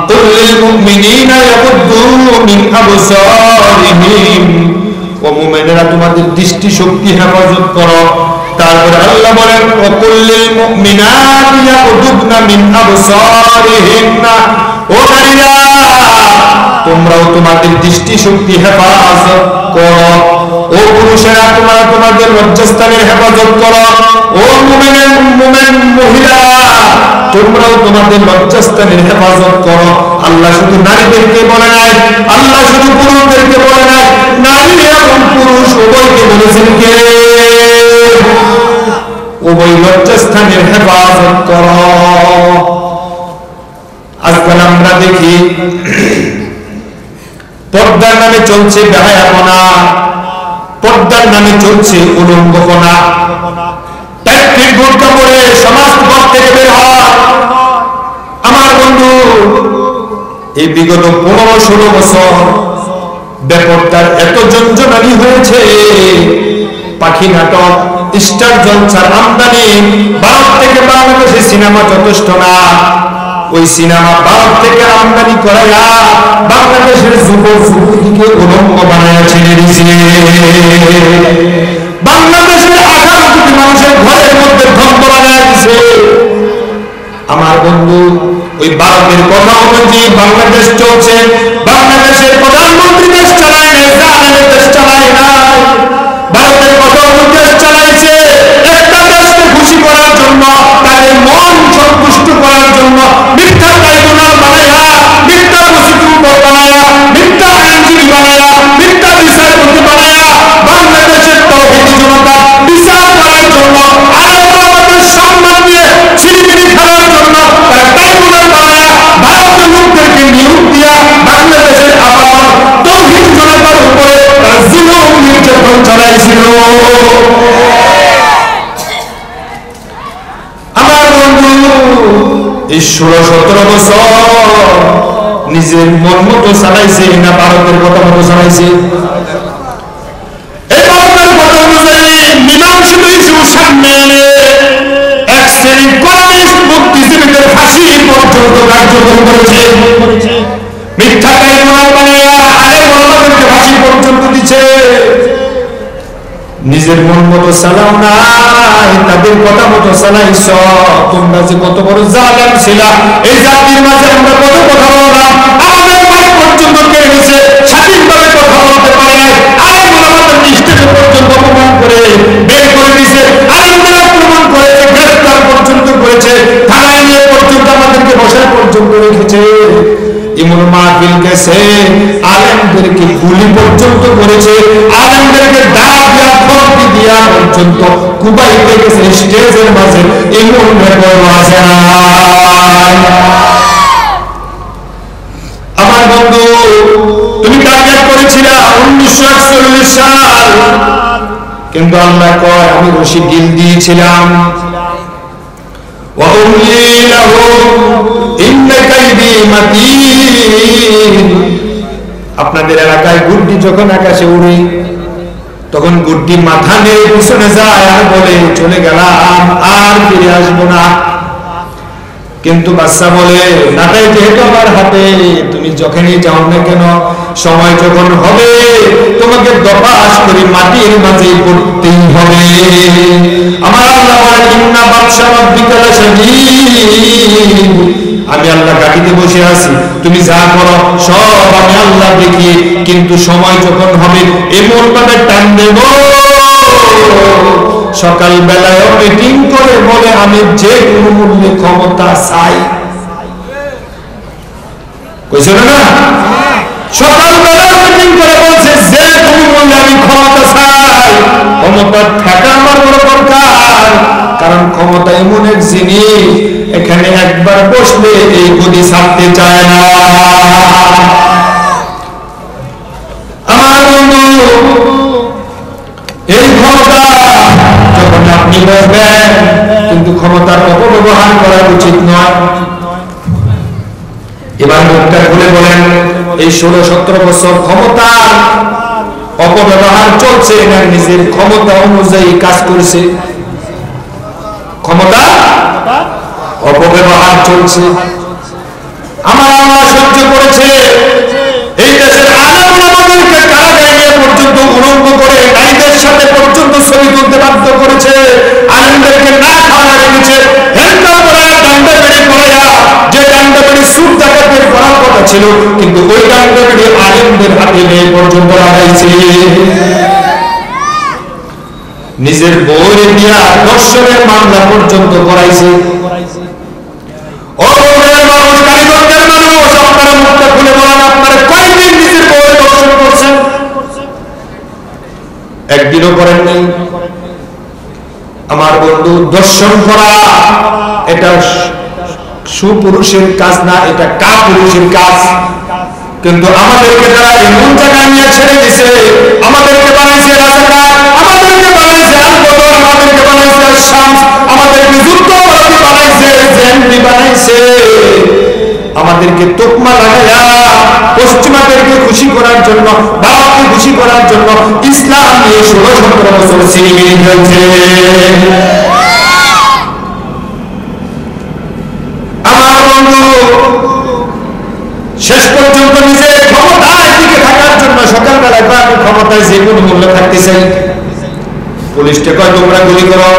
কুল লিল মুমিনিনা ইয়াগুদ্দু মিন আবসারিহিম, ও মুমিনেরা তোমাদের দৃষ্টি শক্তি হেফাজত করো। তারপরে আল্লাহ বলেন ওয়া কুল লিল মুমিনাতি ইয়াগুদ্দুনা মিন আবসারিহিন্না, ও নারীরা তোমরাও তোমাদের দৃষ্টি শক্তি হেফাজত করো। ও পুরুষেরা তোমরা তোমাদের লজ্জাস্থানের হেফাজত করো। ও মুমিন মহিলা তোমরাও তোমাদের লজ্জাস্থানের হেফাজত করো। আল্লাহ শুধু নারীদেরকে বলে নাই, আল্লাহ শুধু পুরুষদেরকে বলে নাই, নারী এবং পুরুষ উভয়কে বলেছেন কে? উভয় লজ্জাস্থানের হেফাজত করো। আজকাল আমরা দেখি পর্দার নামে চলছে বেহায়াপনা, পর্দার নামে চলছে উলঙ্গপনা। ট্যাক্টিক বোরকা পরে সমাজ পথ থেকে বের হয়। আমার বন্ধু, এই বিগত 15-16 বছর বেপর্দার এত জঞ্জনানি হয়েছে। পাখি নাটক, স্টার জলসার আমদানি, ভারত থেকে বাংলাদেশে সিনেমা যথেষ্ট না, ওই সিনেমা ভারত থেকে আমদানি করাইয়া বাংলাদেশের যুবক যুবতীকে উলঙ্গ বানাইয়া ছেড়ে দিয়েছে। বাংলাদেশের 18 কোটি মানুষের ঘরের মধ্যে ধ্বংস বানাইয়া দিয়েছে। আমার বন্ধু, ওই ভারতের কথা অনুযায়ী বাংলাদেশ চলছে। বাংলাদেশের প্রধানমন্ত্রী দেশ চালায় না, জাহানের দেশ চালায় না। ভারতের কথা অনুযায়ী দেশ চালাইছে একটা দেশকে খুশি করার জন্য, তাদের মন সন্তুষ্ট করার জন্য। মিথ্যা ট্রাইব্যুনাল বানায়া, মিথ্যা প্রসিকিউটর বানায়া, মিথ্যা আইনজীবী বানায়া, মিথ্যা বিচারপতি বানায়া বাংলাদেশের তৌহিদি জনতা বিচার করার জন্য, আদালতের সম্মান দিয়ে ছিনিমিনি খেলার জন্য তারা ট্রাইব্যুনাল বানায়া ভারতের লোকদেরকে নিয়োগ দিয়া বাংলাদেশের আবার তৌহিদি জনতার উপরে তারা জুলুম নির্যাতন চালাইছিল। আমার বন্ধু, এই 16-17 বছর নিজের মন মতো চালাইছে না ভারতের কথা মতো চালাইছে? এই ভারতের কথা অনুযায়ী মীমাংসিত ইস্যু সামনে এনে এক শ্রেণীর কমিউনিস্ট বুদ্ধিজীবীদের ফাঁসি পর্যন্ত কার্যকর করেছে। মিথ্যা ট্রাইব্যুনাল বানিয়ে আলেম ওলামাদেরকে ফাঁসি পর্যন্ত দিচ্ছে। নিজের মন মতো চালাও নাই, তাদের কথা মতো চালাইছ। তোমরা যে কত বড় জালেম ছিলা, এই জাতির মাঝে আমরা কত কথা বললাম, আমাদের মাঝে পর্যন্ত কেড়ে গেছে, স্বাধীনভাবে কথা বলতে পারে নাই। আলেম ওলামাদেরকে স্টেজে পর্যন্ত অপমান করে বের করে দিয়েছে, আলেমদের আক্রমণ করেছে, গ্রেফতার পর্যন্ত করেছে, থানায় নিয়ে পর্যন্ত আমাদেরকে বসায় পর্যন্ত রেখেছে। ইমন মাহফিল গেছে, আলেমদেরকে গুলি পর্যন্ত করেছে, আলেমদেরকে ডাক দিয়া ফর্দি দিয়া পর্যন্ত কুবাইতে গেছে স্টেজের মাঝে। এমন রেকর্ড আছে না? আমার বন্ধু, তুমি টার্গেট করেছিলা 1941 সাল, কিন্তু আল্লাহ কয় আমি রশি ডিল দিয়েছিলাম। আপনাদের এলাকায় গুড্ডি যখন আকাশে উড়ে, তখন গুড্ডি মাথা নিয়ে পিছনে যায় আর বলে চলে গেলাম, আর ফিরে আসবো না। কিন্তু বাচ্চা বলে নাটাই যেহেতু আমার হাতে, তুমি যখনই যাও না কেন, সময় যখন হবে তোমাকে দপাস করে মাটির মাঝে পড়তেই হবে। আমার আল্লাহ বলেন ইন্না বাদশা রাব্বিকা লাশাদীদ, আমি আল্লাহ গাড়িতে বসে আছি, তুমি যা করো সব আমি আল্লাহ দেখি, কিন্তু সময় যখন হবে এমন ভাবে টান দেব, সকাল বেলায় মিটিং করে বলে আমি যে কোনো মূল্যে ক্ষমতা চাই। কইছে না? সকাল বেলায় মিটিং করে বলছে যে কোনো মূল্যে আমি ক্ষমতা চাই। ক্ষমতা থাকা আমার বড় দরকার, কারণ ক্ষমতা এমন এক জিনিস, এখানে একবার বসলে এই গদি ছাড়তে চায় না। আমার বন্ধু, এই ক্ষমতা যখন আপনি বসবেন, কিন্তু ক্ষমতার অপব্যবহার করা উচিত নয়। এবার মুখটা খুলে বলেন, এই 16-17 বছর ক্ষমতার অপব্যবহার চলছে না নিজের ক্ষমতা অনুযায়ী কাজ করেছে? ক্ষমতা চলছে, আমার আল্লাহ সহ্য করেছে। এই দেশের আলেমদেরকে কারাগারে নিয়ে পর্যন্ত উলঙ্গ করে নারীদের সাথে পর্যন্ত ছবি তুলতে বাধ্য করেছে, আলেমদেরকে না খাওয়া রেখেছে, হেলকা পড়ায় ডান্ডা বেড়ে পড়াইয়া, যে ডান্ডা বেড়ে সুর ডাকাতের করার কথা ছিল, কিন্তু ওই ডান্ডা বেড়ে আলেমদের হাতে নিয়ে পর্যন্ত লাগাইছে। নিজের বউরে দিয়া দর্শনের মামলা পর্যন্ত করাইছে। একদিনও করেন নাই। আমার বন্ধু, দর্শন করা এটা সুপুরুষের কাজ না, এটা কাপুরুষের কাজ। কিন্তু আমাদেরকে তারা এমন জায়গায় নিয়ে ছেড়ে দিছে, আমাদেরকে বানাইছে রাজাকার, আমাদেরকে বানাইছে আল-বদর, আমাদেরকে বানাইছে শামস, আমাদেরকে যুদ্ধপরাধী বানাইছে, জেনবি বানাইছে, আমাদেরকে তোকমা লাগাইয়া পশ্চিমাদেরকে খুশি করার জন্য, ভারতকে খুশি করার জন্য ইসলাম নিয়ে 16-17 বছর সিনেমিনি হয়েছে। আমার বন্ধু, শেষ পর্যন্ত নিজের ক্ষমতায় টিকে থাকার জন্য সকালবেলায় আমি ক্ষমতায় যে কোনো মূল্য থাকতে চাই। পুলিশকে কয় তোমরা গুলি করো,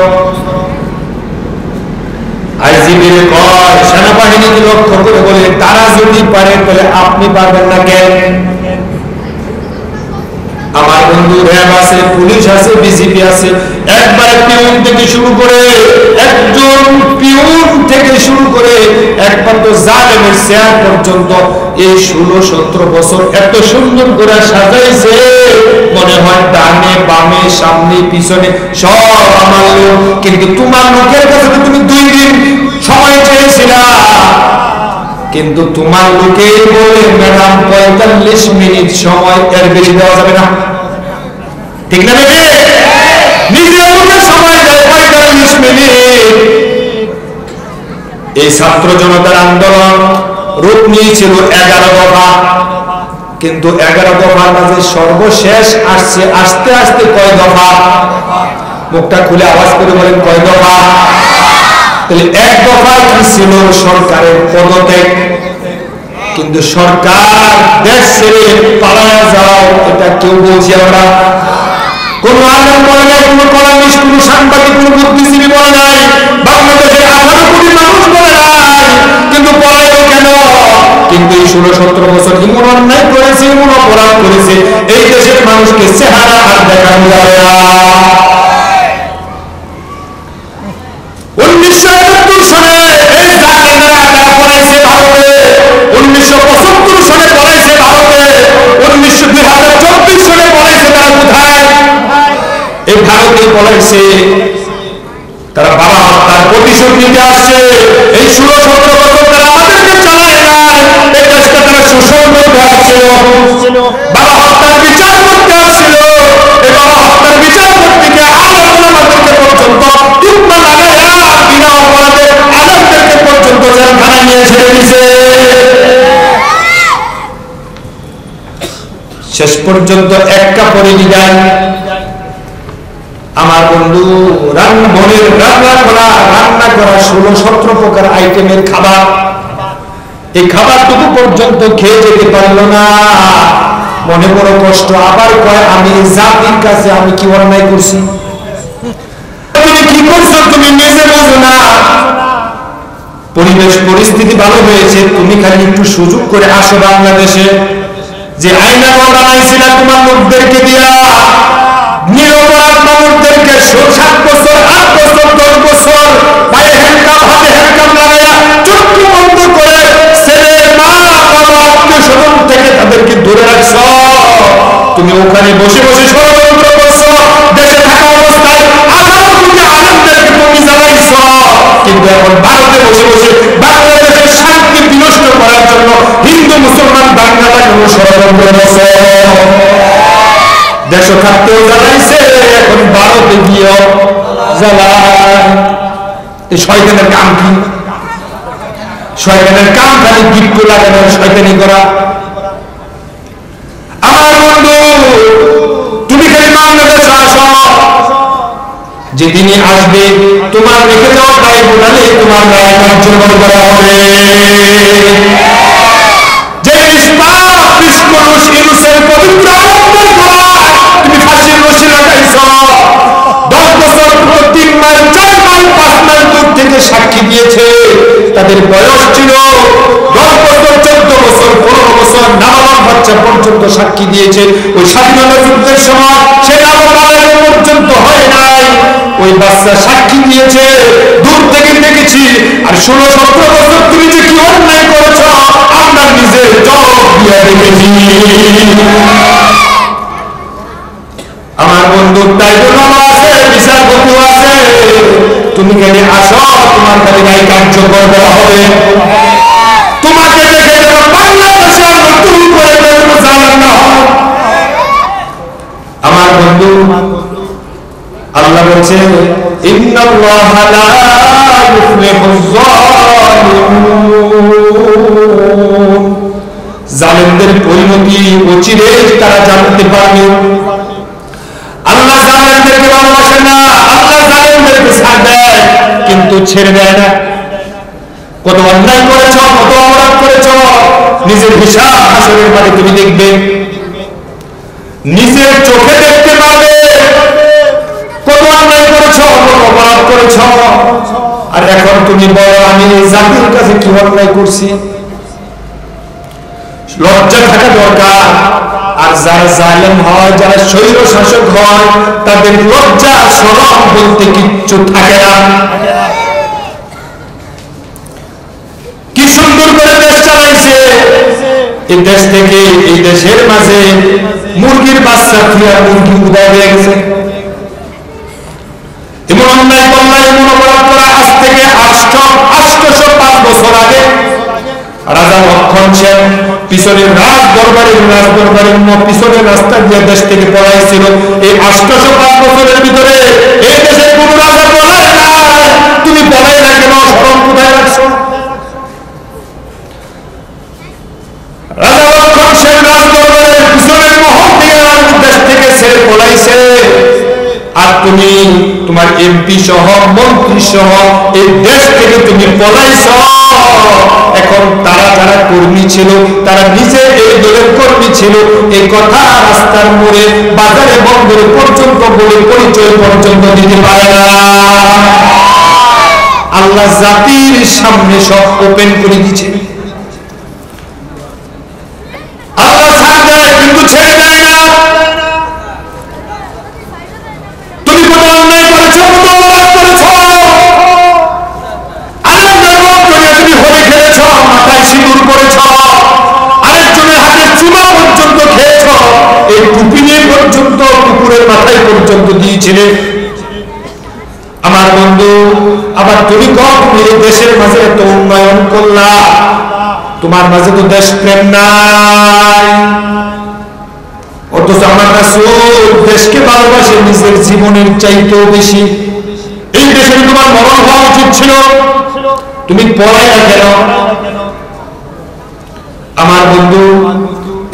আইজিবির কয়, সেনাবাহিনীকে লক্ষ্য করে বলে তারা যদি পারে তাহলে আপনি পারবেন না কেন? আমার বন্ধু, র্যাব আছে, পুলিশ আছে, বিজিবি আছে, একবারে পিউন থেকে শুরু করে, একজন পিউন থেকে শুরু করে একবার তো জালেমের চেয়ার পর্যন্ত এই 16-17 বছর এত সুন্দর করে সাজাইছে, মনে হয় ডানে বামে সামনে পিছনে সব আমার লোক। কিন্তু তোমার লোকের কাছে তো তুমি 2 দিন সময় চেয়েছিলা, কিন্তু তোমার লোকে বলে ম্যাডাম 45 মিনিট সময়, এর বেশি দেওয়া যাবে না, ঠিক না? নিজের লোকের সময় দেয় 45 মিনিট। এই ছাত্র জনতার আন্দোলন রূপ নিয়েছিল 11 দফা, কিন্তু 11 দফার মাঝে সর্বশেষ আসছে আস্তে আস্তে কয় দফা? মুখটা খুলে আওয়াজ করে বলেন, কয় দফা? তাহলে 1 দফা কি ছিল? সরকারের পদত্যাগ। কিন্তু সরকার দেশ ছেড়ে পালায়া যাও, এটা কেউ বলছি আমরা? কোন আলেম বলে নাই, কোন কলামিস্ট, কোন সাংবাদিক, কোন বুদ্ধিজীবী বলে নাই, বাংলাদেশের 18 কোটি মানুষ বলে নাই। কিন্তু পলাইল কেন? কিন্তু এই 16-17 বছর এমন অন্যায় করেছে, এমন অপরাধ করেছে, এই দেশের মানুষকে চেহারা আর দেখানো যাবে না। 1971 সালে এই জালেমেরা পলাইছে ভারতে, 1975 সালে পলাইছে ভারতে, 2024 সালে পলাইছে তারা কোথায়? এই ভারতে পলাইছে। তারা বাবা হত্যার প্রতিশোধ নিতে আসছে। এই 16-17 বছর তারা আমাদেরকে চালায় নাই, এই দেশকে তারা শোষণ করতে আসছিল, বাবা হত্যার বিচার করতে আসছিল। এই বাবা হত্যার বিচার করতে গিয়ে আমাদেরকে পর্যন্ত টুকমা লাগাইয়া বিনা অপরাধে আলেমদেরকে পর্যন্ত জেলখানায় নিয়ে ছেড়ে দিছে। শেষ পর্যন্ত এক কাপড়ে বিদায়। আমার বন্ধু, মনের রান্না করা 16-17 প্রকার আইটেমের খাবার, এই খাবারটুকু পর্যন্ত খেয়ে যেতে পারলো না, মনে বড় কষ্ট। আবার কয় আমি জাতির কাছে আমি কি অন্যায় করছি? তুমি কি করছো তুমি নিজে বোঝো না। পরিবেশ পরিস্থিতি ভালো হয়েছে, তুমি খালি একটু সুযোগ করে আসো বাংলাদেশে। যে আইনা বানাইছিল তোমার লোকদেরকে দিয়া, নিরপরাধ মানুষদেরকে 7 বছর 8 বছর 10 বছর পায়ে হ্যান্ডকাপ হাতে হ্যান্ডকাপ লাগাইয়া চক্ষু বন্ধ করে ছেলে মা বাবা আত্মীয় স্বজন থেকে তাদেরকে দূরে রাখছ। তুমি ওখানে বসে বসে ষড়যন্ত্র করছো, দেশে থাকা অবস্থায় 18 কোটি আলেমদেরকে তুমি জ্বালাইছ। কিন্তু এখন ভারতে বসে বসে বাংলাদেশের শান্তি বিনষ্ট করার জন্য হিন্দু মুসলমান দাঙ্গা লাগানো ষড়যন্ত্র করছো। দেশ থাকতেও জ্বালাইছে, এখন ভারতে গিয়েও জ্বালায়। এই শয়তানের কাম কি? শয়তানের কাম খালি গিফট লাগানো, শয়তানি করা। আমার বন্ধু, তুমি খালি বাংলাদেশে আসো, যেদিনই আসবে তোমার রেখে যাওয়া ট্রাইব্যুনালে তোমার রায় কার্যকর করা হবে। যে নিষ্পাপ মানুষ ইউনুসের পবিত্র আত্মার গলায় তুমি ফাঁসির রশি লাগাইছ, 10 বছর 3 মাইল 4 মাইল 5 মাইল দূর থেকে সাক্ষী দিয়েছে। তাদের বয়স ছিল 10 বছর 14 বছর 15 বছর, নাবালক বাচ্চা পর্যন্ত সাক্ষী দিয়েছে। ওই স্বাধীনতা যুদ্ধের সময় সে নাবালক পর্যন্ত হয় নাই, ওই বাচ্চা সাক্ষী দিয়েছে, দূর থেকে দেখেছি। আর 16-17 বছর তুমি যে কি অন্যায় করেছ আমরা নিজের চোখ দিয়ে দেখেছি। আমার বন্ধু ট্রাইব্যুনাল আছে, বিচারপতি আছে, তুমি কেন আসো? তোমার কাছে রায় কার্যকর করা হবে। তোমাকে দেখে যেন বাংলাদেশে নতুন করে জানান না হয়। আমার বন্ধু আল্লাহ বলছে ইন্নাল্লাহা লা ইউফলিহুজ যালিমুন, জালেমদের পরিণতি অচিরেই তারা জানতে পারবে। আল্লাহ জালেমদেরকে ভালোবাসে না, আল্লাহ জালেমদেরকে ছাড় দেয় কিন্তু ছেড়ে দেয় না। কত অন্যায় করেছ, কত অপরাধ করেছ, নিজের হিসাব হাসরের মাঠে তুমি দেখবে, নিজের চোখে দেখতে পাবে কত অন্যায় করেছ, কত অপরাধ করেছ। আর এখন তুমি বলো আমি এই জাতির কাছে কি অন্যায় করছি? লজ্জা থাকা দরকার। আর যারা জালেম হয়, যারা স্বৈর শাসক হয়, তাদের লজ্জা শরম বলতে কিচ্ছু থাকে না। কি সুন্দর করে দেশ চালাইছে। এই দেশ থেকে, এই দেশের মাঝে মুরগির বাচ্চা ফিরা মুরগি উদয় হয়ে গেছে। এমন অন্যায় করলা, এমন অপরাধ করা আজ থেকে 805 বছর আগে রাজা লক্ষণ সেন পিছনের রাজদরবারের পিছনের রাস্তা দিয়ে দেশ থেকে পলাইছিল। এই 805 বছরের ভিতরে এই দেশের কোন রাজা পলায় না। তুমি পলাই না কেন? শরম কোথায় রাখছো? রাজা লক্ষণ সেন রাজদরবারের পিছনের মহল থেকে দেশ থেকে ছেড়ে পলাইছে। আর তুমি তোমার এমপি সহ মন্ত্রী সহ এই দেশ থেকে তুমি পলাইছ। এখন তারা যারা কর্মী ছিল, তারা নিজে এই দলের কর্মী ছিল, এই কথা রাস্তার মোড়ে বাজারে বন্দরে পর্যন্ত বলে পরিচয় পর্যন্ত দিতে পারে না। আল্লাহ জাতির সামনে সব ওপেন করে দিচ্ছে। আল্লাহ ছাড় দেয় কিন্তু ছেড়ে দেয় না। তুমি কত অন্যায় করেছ, কত অপরাধ করেছ, আরেকজনের তুমি হলে খেলেছ, মাথায় সিঁদুর করেছ, আরেকজনের হাতে চুমা পর্যন্ত খেয়েছ, এই টুপি নিয়ে পর্যন্ত কুকুরের মাথায় পর্যন্ত দিয়েছিলে। আমার বন্ধু, আবার তুমি কখন এই দেশের মাঝে এত উন্নয়ন করলা, তোমার মাঝে তো দেশ প্রেম নাই। অথচ আমার রাসূল দেশকে ভালোবাসে নিজের জীবনের চাইতেও বেশি। এই দেশে তোমার মরণ হওয়া উচিত ছিল, তুমি পড়াই না কেন? আমার বন্ধু,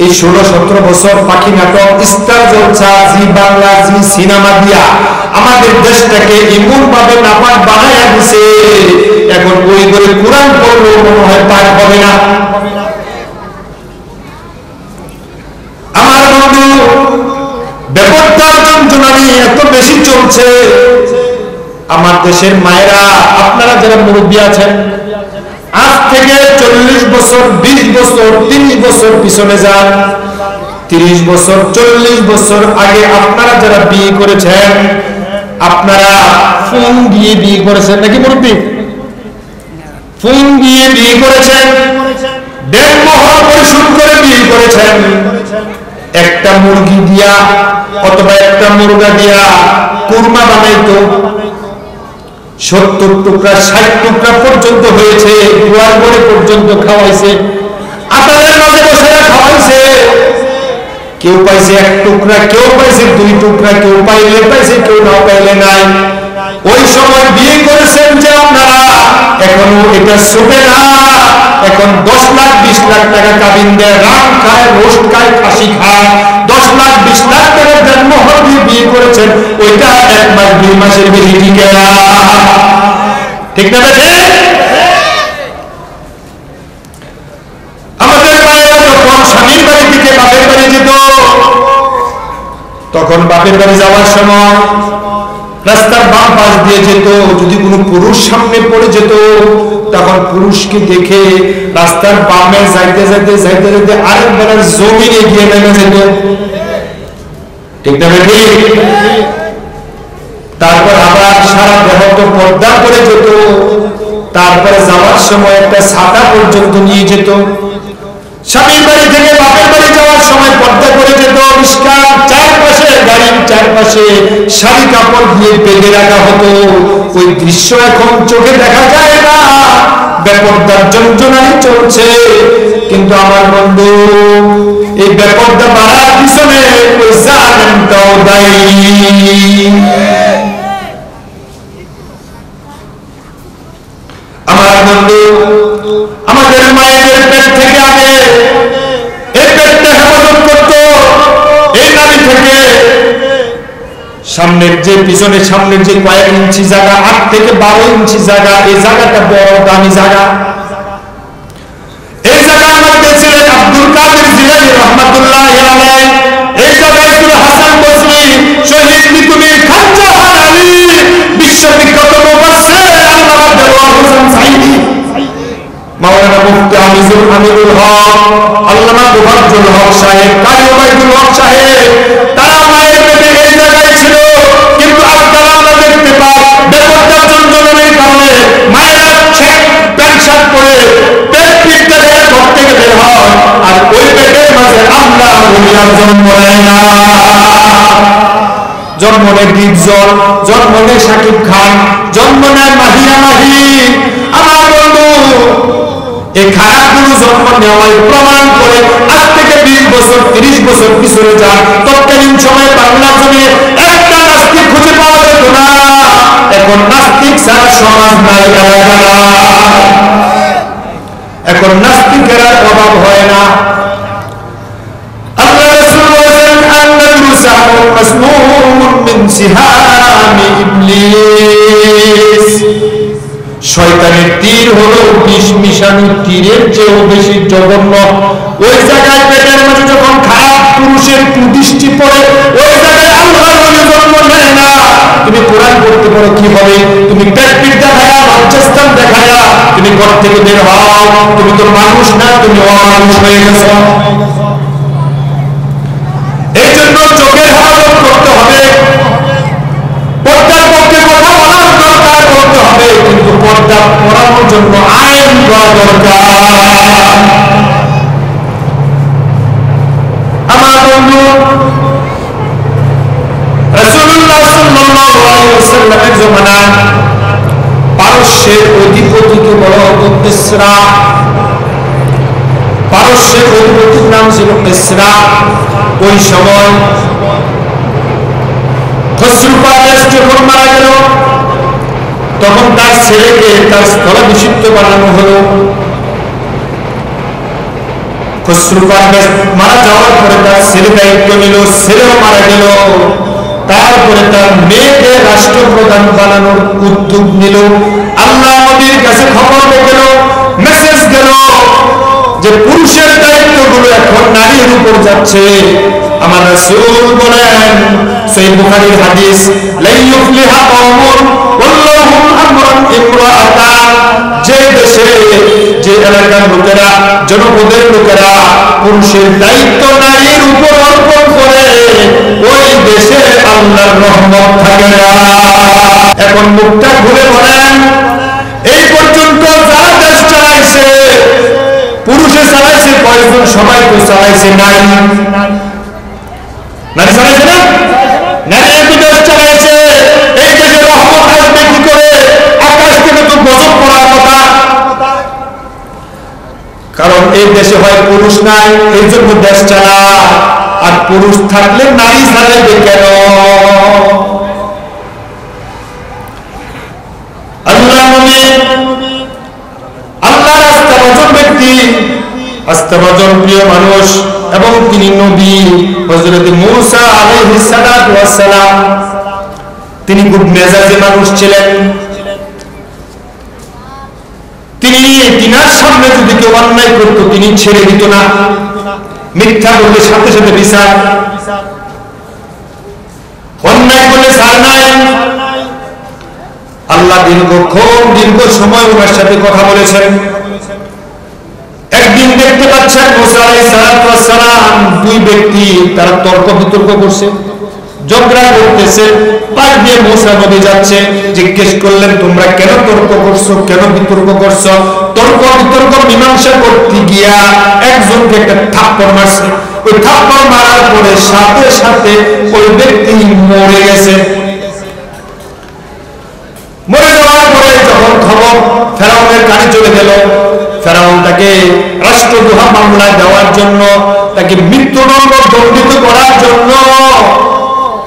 এই 16-17 বছর পাখি নাটক, স্টার জলসা, জি বাংলা, জি সিনেমা দিয়া আমাদের দেশটাকে এমন ভাবে নাপাক বানাইয়া দিছে, এখন ওই করে কোরআন পড়লেও মনে হয় পার হবে না। আমার বন্ধু, ব্যাপারটা যন্ত্রণানি এত বেশি চলছে। আমার দেশের মায়েরা, আপনারা যারা মুরব্বী আছেন, আজ থেকে 40 বছর, 20 বছর, 30 বছর পিছনে যান। 30 বছর, 40 বছর আগে আপনারা যারা বিয়ে করেছেন, আপনারা ফোন দিয়ে বিয়ে করেছেন নাকি মুরব্বী? ফোন দিয়ে বিয়ে করেছেন, দেড় মহর পরিশোধ করে বিয়ে করেছেন। একটা মুরগি দিয়া অথবা একটা মুরগা দিয়া কুরমা বানাইতো, 70 টুকরা 60 টুকরা পর্যন্ত হয়েছে, গোয়াল করে পর্যন্ত খাওয়াইছে, আটালের মাঝে বসে খাওয়াইছে। কেউ পাইছে 1 টুকরা, কেউ পাইছে 2 টুকরা, কেউ পাইলে পাইছে, কেউ না পাইলে নাই। ওই সময় বিয়ে করেছেন যে আপনারা, এখনো এটা শোভে না। এখন 10 লাখ 20 লাখ টাকা কাবিন দেয়, রাম খায়, রোস্ট খায়, খাসি খায়, 10 লাখ লাখ 20 লাখ টাকার জন্মহর দিয়ে বিয়ে করেছেন, ওইটা 1 মাস 2 মাসের বেশি টিকে না। ঠিক না বেঠে? আমাদের মায়েরা যখন স্বামীর বাড়ি থেকে বাপের বাড়ি যেত, তখন বাপের বাড়ি যাওয়ার সময় রাস্তার বাম পাশ দিয়ে যেত, যদি কোনো পুরুষ সামনে পড়ে যেত তখন পুরুষকে দেখে রাস্তার বামে যাইতে যাইতে যাইতে যাইতে আরেক বেলার জমিনে গিয়ে নেমে যেত। ঠিক না বেঠি? তারপর আবার সারা দেহ তো পর্দা করে যেত, তারপরে যাওয়ার সময় একটা ছাতা পর্যন্ত নিয়ে যেত। স্বামীর বাড়ি থেকে বাপের বাড়ি যাওয়ার সময় পর্দা করে যেত, মিষ্কার চারপাশে গাড়ির চারপাশে শাড়ি কাপড় দিয়ে বেঁধে রাখা হতো। ওই দৃশ্য এখন চোখে দেখা যায় না, বেপর্দার যন্ত্রণায় চলছে। কিন্তু আমার বন্ধু, এই বেপর্দা বাড়ার পিছনে ওই জালেমটাও দায়ী। আমার বন্ধু, আমাদের মায়েদের পেট থেকে আগে এই পেটটা হেফাজত করত, এই নারী থেকে সামনের যে পিছনে সামনের যে কয়েক ইঞ্চি জায়গা, 8 থেকে 12 ইঞ্চি জায়গা, এই জায়গাটা বড় দামি জায়গা। এই জায়গার মধ্যে ছিলেন আব্দুল কাদের জিলানী রহমাতুল্লাহি আলাইহি, এই জায়গায় ছিল হাসান বসরি, শহীদ মিতুনি, খানজাহান আলী, বিশ্ববিখ্যাত মুফাসসির আল্লামা দেওয়ার হোসেন সাঈদী, মাওলানা মুফতি আমিনুল হক, আল্লামা মুফাজ্জল হক সাহেব, কারি ওবাইদুল হক সাহেব, তারা মায়ের পেটে এই জায়গায় ছিল। কিন্তু আজকাল আমরা দেখতে পাই বেপর্দা যন্ত্রণার কারণে মায়েরা প্যান্ট শার্ট পরে পেট পিঠটা ধরে ঘর থেকে বের হয়, আর ওই পেটের মাঝে আমরা দুনিয়ার জন্ম নেয় না। জন্ম নেয় ডিপজল, জন্ম নেয় শাকিব খান, জন্ম নেয় মাহিয়া মাহি। আমার বন্ধু, এই খারাপগুলো জন্ম নেওয়ার প্রমাণ করে আজ থেকে 20 বছর 30 বছর পিছনে যান, তৎকালীন সময়ে বাংলা জমিনে একটা নাস্তিক খুঁজে পাওয়া যেত না। এখন নাস্তিক ছাড়া সমাজ নাই। এখন নাস্তিকের অভাব হয় না। আল্লাহ রাসূল বলেন, আন্নাজু সাহুন মাসমুমুন মিন সিহামি ইবলিস, শয়তানের তীর হলো বিষ মিশানো তীরের চেয়েও বেশি জঘন্য। ওই জায়গায় পেটের মাঝে যখন খারাপ পুরুষের কুদৃষ্টি পড়ে, ওই জায়গায় আল্লাহর ওলি জন্ম নেয় না। তুমি কোরআন পড়তে পারো কি হবে? তুমি পেট পিঠ দেখায়া, লজ্জাস্থান দেখায়া তুমি ঘর থেকে বের হও, তুমি তো মানুষ না, তুমি অমানুষ হয়ে গেছো। এই জন্য চোখের হেফাজত করতে হবে, পর্দার পক্ষে কথা বলার দরকার করতে হবে, কিন্তু পর্দা পড়ানোর জন্য আইন করা দরকার। আমার বন্ধু, রাসূলুল্লাহ সাল্লাল্লাহু আলাইহি ওয়াসাল্লামের জমানায় পারস্যের অধিপতিকে বলা হতো কিসরা। পারস্যের অধিপতির নাম ছিল কিসরা। ওই সময় খসরু পারভেজ যখন মারা গেল, তখন তার ছেলেকে তার স্থলাভিষিক্ত বানানো হলো। খসরু পারভেজ মারা যাওয়ার পরে তার ছেলে দায়িত্ব নিল, ছেলেও মারা গেল। তারপরে তার মেয়েকে রাষ্ট্রপ্রধান বানানোর উদ্যোগ নিল। আল্লাহ নবীর কাছে খবর গেল, মেসেজ গেল যে পুরুষের দায়িত্বগুলো এখন নারীর উপর যাচ্ছে। আমার রাসূল বলেন, সহিহ বুখারীর হাদিস, লা ইউফলিহা কওমুন ওয়াল্লাহু আমরান ইমরাআতান, যে দেশে যে এলাকার লোকেরা, জনপদের লোকেরা পুরুষের দায়িত্ব নারীর উপর অর্পণ করে, ওই দেশে আল্লাহর রহমত থাকে না। এখন মুখটা ঘুরে বলেন, এই পর্যন্ত যারা দেশ চালাইছে পুরুষে চালাইছে কয়েকজন? সবাই তো চালাইছে নারী। নারী চালাইছে না? নারী একটু দেশ চালাইছে। এই দেশে রহমত আসবে কি করে? আকাশ থেকে তো গজব পড়ার কথা। কারণ এই দেশে হয় পুরুষ নাই, এই জন্য দেশ চালায়। আর পুরুষ থাকলে নারী চালাইবে কেন? আল্লাহ নবী, আল্লাহর আস্থাভাজন ব্যক্তি, আস্থাভাজন প্রিয় মানুষ, এবং তিনি নবী হযরত মূসা আলাইহিস সালাতু ওয়াস সালাম। তিনি খুব মেজাজি মানুষ ছিলেন। তিনি তিনার সামনে যদি কেউ অন্যায় করতো তিনি ছেড়ে দিত না, মিথ্যা বললে সাথে সাথে বিচার, অন্যায় করলে ছাড় নাই। আল্লাহ দীর্ঘ সময় ওনার সাথে কথা বলেছেন। একদিন দেখতে পাচ্ছেন মূসা আলাইহিস সালাম দুই ব্যক্তি তারা তর্ক বিতর্ক করছে, ঝগড়া করতেছে। পাশ দিয়ে মূসা নবী যাচ্ছে, জিজ্ঞেস করলেন তোমরা কেন তর্ক করছো, কেন বিতর্ক করছো? তর্ক বিতর্ক মীমাংসা করতে গিয়া একজনকে একটা থাপ্পড় মারছে। ওই থাপ্পড় মারার পরে সাথে সাথে ওই ব্যক্তি মরে গেছে। মরে যাওয়ার পরে যখন খবর ফেরাউনের কানে চলে গেল, ফেরাউন তাকে রাষ্ট্রদ্রোহ মামলা দেওয়ার জন্য, তাকে মৃত্যুদণ্ড দণ্ডিত করার জন্য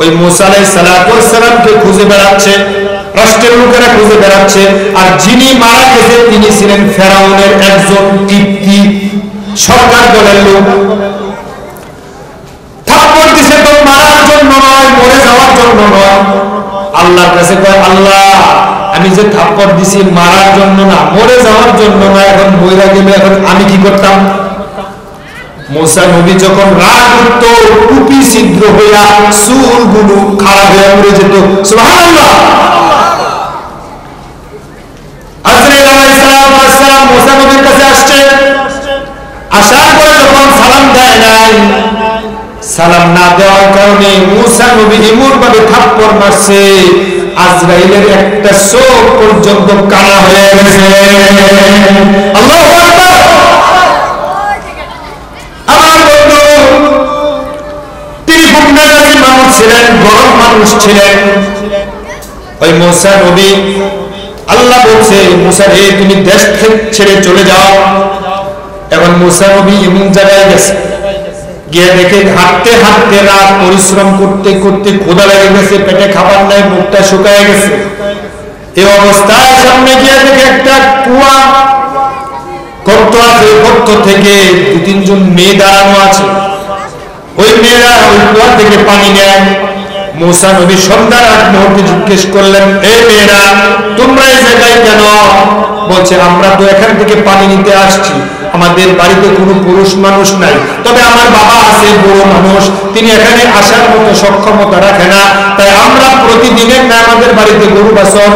ওই মূসা আলাইহিস সালামকে খুঁজে বেড়াচ্ছে, রাষ্ট্রের লোকেরা খুঁজে বেড়াচ্ছে। আর যিনি মারা গেছে তিনি ছিলেন ফেরাউনের একজন কিপ্তি সরকার দলের লোক। থাপ্পড় দিছে তো মারার জন্য নয়, মরে যাওয়ার জন্য নয়। আল্লাহর কাছে কয় আল্লাহ আমি যে থাপ্পড় দিছি মারার জন্য না, মরে যাওয়ার জন্য না, এখন মইরা গেলে এখন আমি কি করতাম? মূসা নবী যখন রাগ করত টুপি ছিদ্র হইয়া চুলগুলো খারাপ হয়ে উড়ে যেত। সুবহানাল্লাহ। আজরাইল আলাইহিস সালাম মূসা নবীর কাছে আসছে, আসার পরে যখন সালাম দেয় নাই, সালাম না দেওয়ার কারণে মূসা নবী এমন ভাবে থাপ্পড় মারছে আজরাইলের একটা চোখ পর্যন্ত কানা হয়ে গেছে। আল্লাহু আকবার। আমার বন্ধু তিনি খুব মেজাজি মানুষ ছিলেন, গরম মানুষ ছিলেন। ওই মূসা নবী, আল্লাহ বলছে মূসা রে তুমি দেশ ছেড়ে চলে যাও। এখন মূসা নবী এমন জায়গায় গেছে, গিয়ে দেখে হাঁটতে হাঁটতে রাত পরিশ্রম করতে করতে ক্ষুধা লেগে গেছে, পেটে খাবার নাই, মুখটা শুকায় গেছে। এই অবস্থায় সামনে গিয়ে দেখে একটা কুয়া, গর্ত আছে, গর্ত থেকে দু তিনজন মেয়ে দাঁড়ানো আছে। ওই মেয়েরা ওই কুয়া থেকে পানি নেয়। মূসা নবী সন্ধ্যার আগ মুহূর্তে জিজ্ঞেস করলেন এই মেয়েরা তোমরা এই জায়গায় কেন? বলছে আমরা তো এখান থেকে পানি নিতে আসছি, আমাদের বাড়িতে কোনো পুরুষ মানুষ নাই, তবে আমার বাবা আছে বড় মানুষ, তিনি এখানে আসার মতো সক্ষমতা রাখে না, তাই আমরা প্রতিদিনের না আমাদের বাড়িতে গরু বাছর,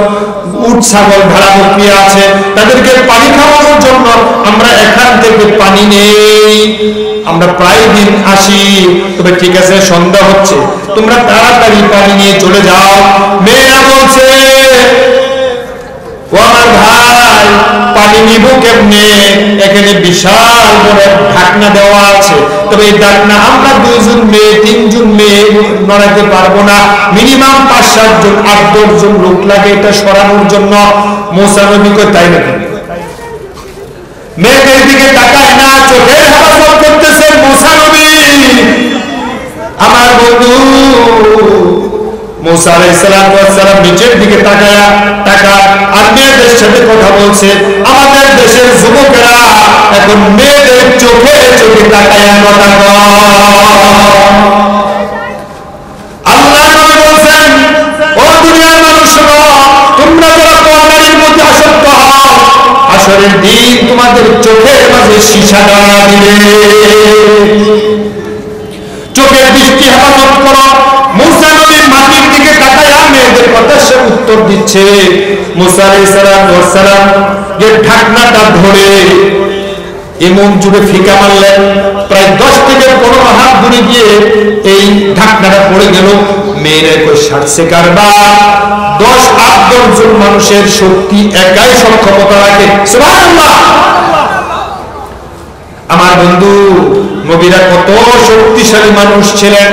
উট ছাগল ভেড়া বকরি আছে, তাদেরকে পানি খাওয়ানোর জন্য আমরা এখান থেকে পানি নেই, আমরা প্রায় দিন আসি। তবে ঠিক আছে সন্ধ্যা হচ্ছে, তোমরা তাড়াতাড়ি পানি নিয়ে চলে যাও। মেয়েরা বলছে ও আমার ভাই পানি নিব কেমনে? এখানে বিশাল বড় ঢাকনা দেওয়া আছে, তবে এই ঢাকনা আমরা দুইজন মেয়ে তিনজন মেয়ে নড়াতে পারবো না, মিনিমাম 5-7 জন 8-10 জন লোক লাগে এটা সরানোর জন্য। মূসা নবী কয় তাই নাকি? মেয়েদের দিকে তাকায় না, চোখের হেফাজত করতেছেন মূসা নবী। আমার বন্ধু মূসা আলাইহিস সালাম নিচের দিকে তাকায় আর মেয়েদের সাথে কথা বলছে। আমাদের দেশের যুবকেরা এখন মেয়েদের চোখে চোখে তাকায় কথা কয়। আল্লাহ নবী বলেন ও দুনিয়ার মানুষরা তোমরা যারা পর্দার প্রতি আসক্ত হও, আসরের দিন তোমাদের চোখের মাঝে সীসা দাঁড়া দিবে। চোখের দৃষ্টি হেফাজত করো। মূসা নবী মাটির দিকে তাকায় মেয়েদের কথা সে উত্তর দিচ্ছে। মূসা আলাইহিস সালাম যে ঢাকনাটা ধরে এমন জুড়ে ফিকা মারলেন, প্রায় 10 থেকে 15 হাত দূরে গিয়ে এই ঢাকনাটা পড়ে গেল। মেয়েরা কই সারছে কারবার, 10-8 জন মানুষের শক্তি একাই সক্ষমতা রাখে। সুবহানাল্লাহ। আমার বন্ধু নবীরা কত শক্তিশালী মানুষ ছিলেন।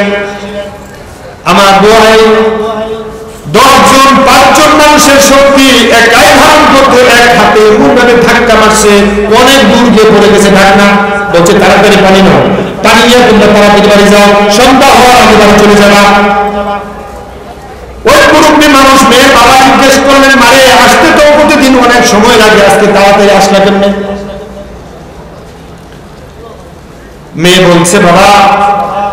আমার ভাই 10 জন 5 জন মানুষের শক্তি একাই ধারণ করতে এক হাতে এমনভাবে ধাক্কা মারছে, অনেক দূর গিয়ে পড়ে গেছে ঢাকনা। বলছে তাড়াতাড়ি পানি নাও, পানি নিয়ে তোমরা তাড়াতাড়ি বাড়ি যাও, সন্ধ্যা হওয়ার আগে বাড়ি চলে যাবা। ওই মুরব্বী মানুষ মেয়ের বাবা জিজ্ঞেস করলেন মারে আসতে তো প্রতিদিন অনেক সময় লাগে, আজকে তাড়াতাড়ি আসলা কেমনে? মেয়ে বলছে, বাবা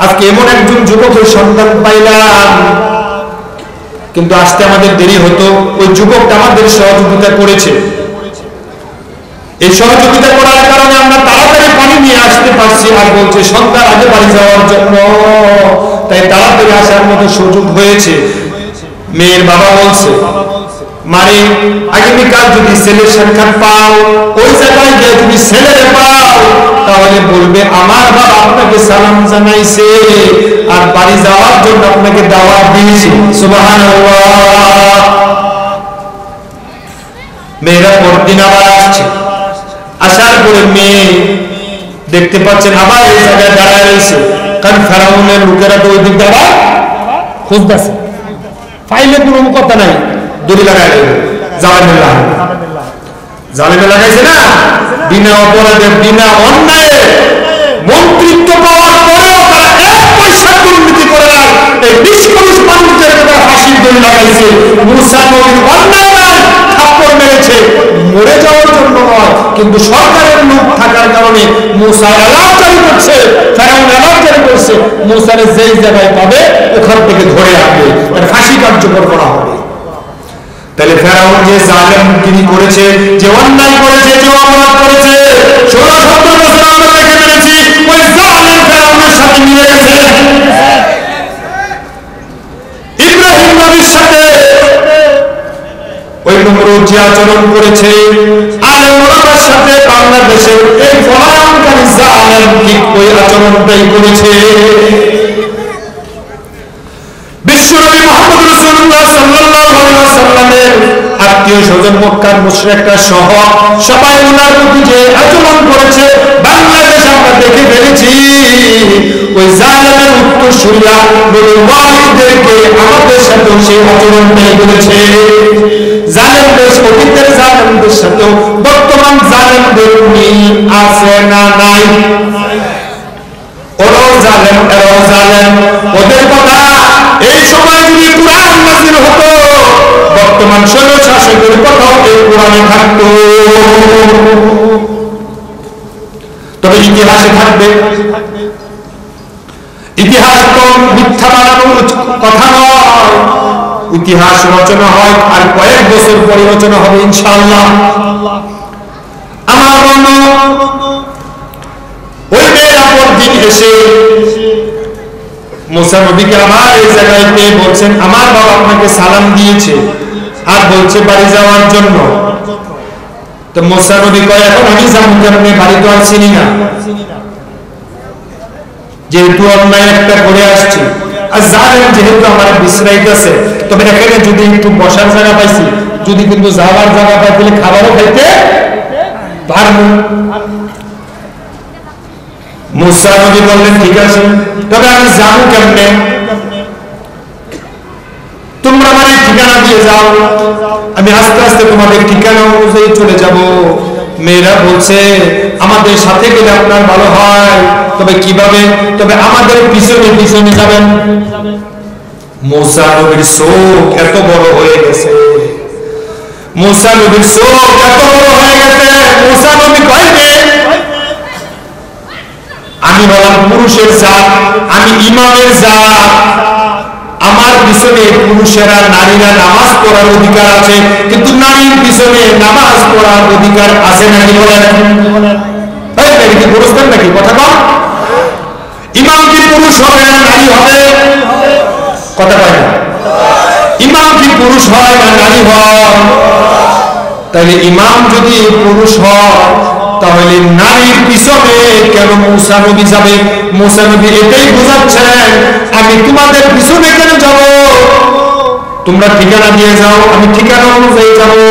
আজকে এমন একজন যুবকের সন্তান পাইলাম, কিন্তু আসতে আমাদের দেরি হতো, ওই যুবকটা আমাদের সহযোগিতা করেছে, এই সহযোগিতা করার কারণে আমরা তাড়াতাড়ি পানি নিয়ে আসতে পারছি। আর বলছে সন্তান আগে বাড়ি যাওয়ার জন্য, তাই তাড়াতাড়ি আসার মতো সুযোগ হয়েছে। মেয়ের বাবা বলছে, মানে আগামীকাল যদি ছেলের সাক্ষাৎ পাও, ওই জায়গায় গিয়ে যদি ছেলেরে পাও, তাহলে বলবে আমার বাবা আপনাকে সালাম জানাইছে আর বাড়ি যাওয়ার জন্য আপনাকে দাওয়াত দিয়েছে। সুবহানাল্লাহ। মেয়েরা পরদিন আবার আসছে, আসার পরে মেয়ে দেখতে পাচ্ছেন আবার এই জায়গায় দাঁড়ায় রয়েছে, কারণ ফেরাউনের লোকেরা তো ওই দিক দ্বারা খুঁজতেছে, ফাইলে কোনো কথা নাই, দড়ি লাগাই দেবে, জালেমে লাগাইছে না, বিনা অপরাধে বিনা অন্যায়ে মন্ত্রিত্ব পাওয়ার পরেও তারা এক পয়সা দুর্নীতি করে না, এই 20 মানুষ মানুষদের ফাঁসির দড়ি লাগাইছে। মুসা নবীর অন্যায় নাই, থাপ্পড় মেরেছে, মরে যাওয়ার জন্য নয়, কিন্তু সরকারের লোক থাকার কারণে মুসা এলার্ট জারি করছে, ফেরাউন এলার্ট জারি করছে, মুসারে যেই জায়গায় পাবে ওখান থেকে ধরে রাখবে, তার ফাঁসি কার্যকর করা হবে। তাহলে ফেরাউন যে জালেমগিরি করেছে, যে অন্যায় করেছে, যে অপরাধ করেছে, 16-17 বছর আমরা দেখে ফেলেছি, ওই জালেম ফেরাউনের সাথে মিলে গেছে। ইব্রাহিম নবীর সাথে ওই নমরুদ যে আচরণ করেছে, আলেম ওলামার সাথে বাংলাদেশের এই পলায়নকারী জালেম ঠিক ওই আচরণটাই করেছে। বিশ্বনবী মুহাম্মদ রাসূলুল্লাহ সাল্লাল্লাহু আলাইহি ওয়াসাল্লামের আত্মীয় স্বজন মক্কার মুশরিকরা সহ সবাই ওনার প্রতি যে আচরণ করেছে, বাংলাদেশ আমরা দেখে ফেলেছি। ওই জালেমের উত্তরসূরিরা নবীর ওয়ালিদেরকে আমাদের সাথে সেই আচরণটাই করেছে। জালেমদের, অতীতের জালেমদের সাথেও বর্তমান জালেমদের মিল আছে না নাই? ওরাও জালেম, এরাও জালেম। ওদের কথা এই সময় যদি কুরআন নাযিল হতো, বর্তমান স্বৈরশাসকের কথাও এই কুরআনে থাকতো। তবে ইতিহাসে থাকবে। ইতিহাস তো মিথ্যা বানানোর কথা নয়, ইতিহাস রচনা হয় আর কয়েক বছর পরে রচনা হবে ইনশাআল্লাহ। আমার বন্ধু ওই মেয়েরা পরদিন এসে মুসা নবীকে আবার এই জায়গায় পেয়ে বলছেন, আমার বাবা আপনাকে সালাম দিয়েছে আর বলছে বাড়ি যাওয়ার জন্য। তো মুসা নবী কয়, এখন আমি যাবো কেমনে, বাড়ি তো আর চিনি না, যেহেতু অন্যায় একটা করে আসছি, আর জানেন যেহেতু আমার বিশ্রাইতেছে, তবে এখানে যদি একটু বসার জায়গা পাইছি, যদি কিন্তু যাওয়ার জায়গা পাই তাহলে খাবারও খাইতে পারবো। মুসা নবী বললেন, ঠিক আছে, তবে আমি যাবো কেমনে? তোমরা আমার ঠিকানা দিয়ে যাও, আমি আস্তে আস্তে তোমাদের ঠিকানা অনুযায়ী চলে যাব। মেয়েরা বলছে, আমাদের সাথে গেলে আপনার ভালো হয়, তবে কিভাবে? তবে আমাদের পিছনে পিছনে যাবেন। মুসা নবীর চোখ এত বড় হয়ে গেছে, মুসা নবীর চোখ এত বড় হয়ে গেছে। মুসা নবী কয়, আমি হলাম পুরুষের জাত, আমি ইমামের জাত, আমার পিছনে পুরুষেরা নারীরা নামাজ পড়ার অধিকার আছে, কিন্তু নারীর পিছনে নামাজ পড়ার অধিকার আছে নাকি? বলেন কি পুরুষদের নাকি? কথা কম। ইমাম কি পুরুষ হবে না নারী হবে? কথা কয় না। ইমাম কি পুরুষ হয় না নারী হয়? তাহলে ইমাম যদি পুরুষ হয়, তাহলে নারীর পিছনে কেন মুসা নবী যাবে? মুসা নবী এটাই বোঝাচ্ছেন, আমি তোমাদের পিছনে কেন যাব? তোমরা ঠিকানা দিয়ে যাও, আমি ঠিকানা অনুযায়ী যাবো।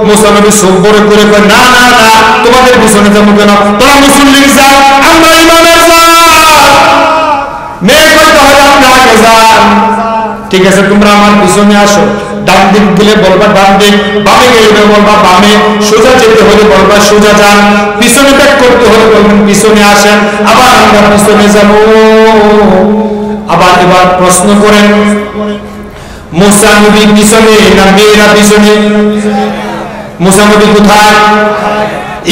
মুসা নবী চোখ বড় করে কয়, না না না, তোমাদের পিছনে যাবো কেন? তোরা মুসলিম যাও, আমরা ইমামের যাও। মেয়ে কয়, তাহলে আপনি আগে যান। ঠিক আছে, তোমরা আমার পিছনে আসো। ডান দিক গেলে বলবা ডান দিক, বামে গেলে বলবা বামে, সোজা যেতে হলে বলবা সোজা যান, পিছনে ব্যাক করতে হলে বলবেন পিছনে আসেন। আবার আমরা পিছনে যাব। আবার এবার প্রশ্ন করেন, মুসা নবী পিছনে না মেয়েরা পিছনে? মুসা নবী কোথায়?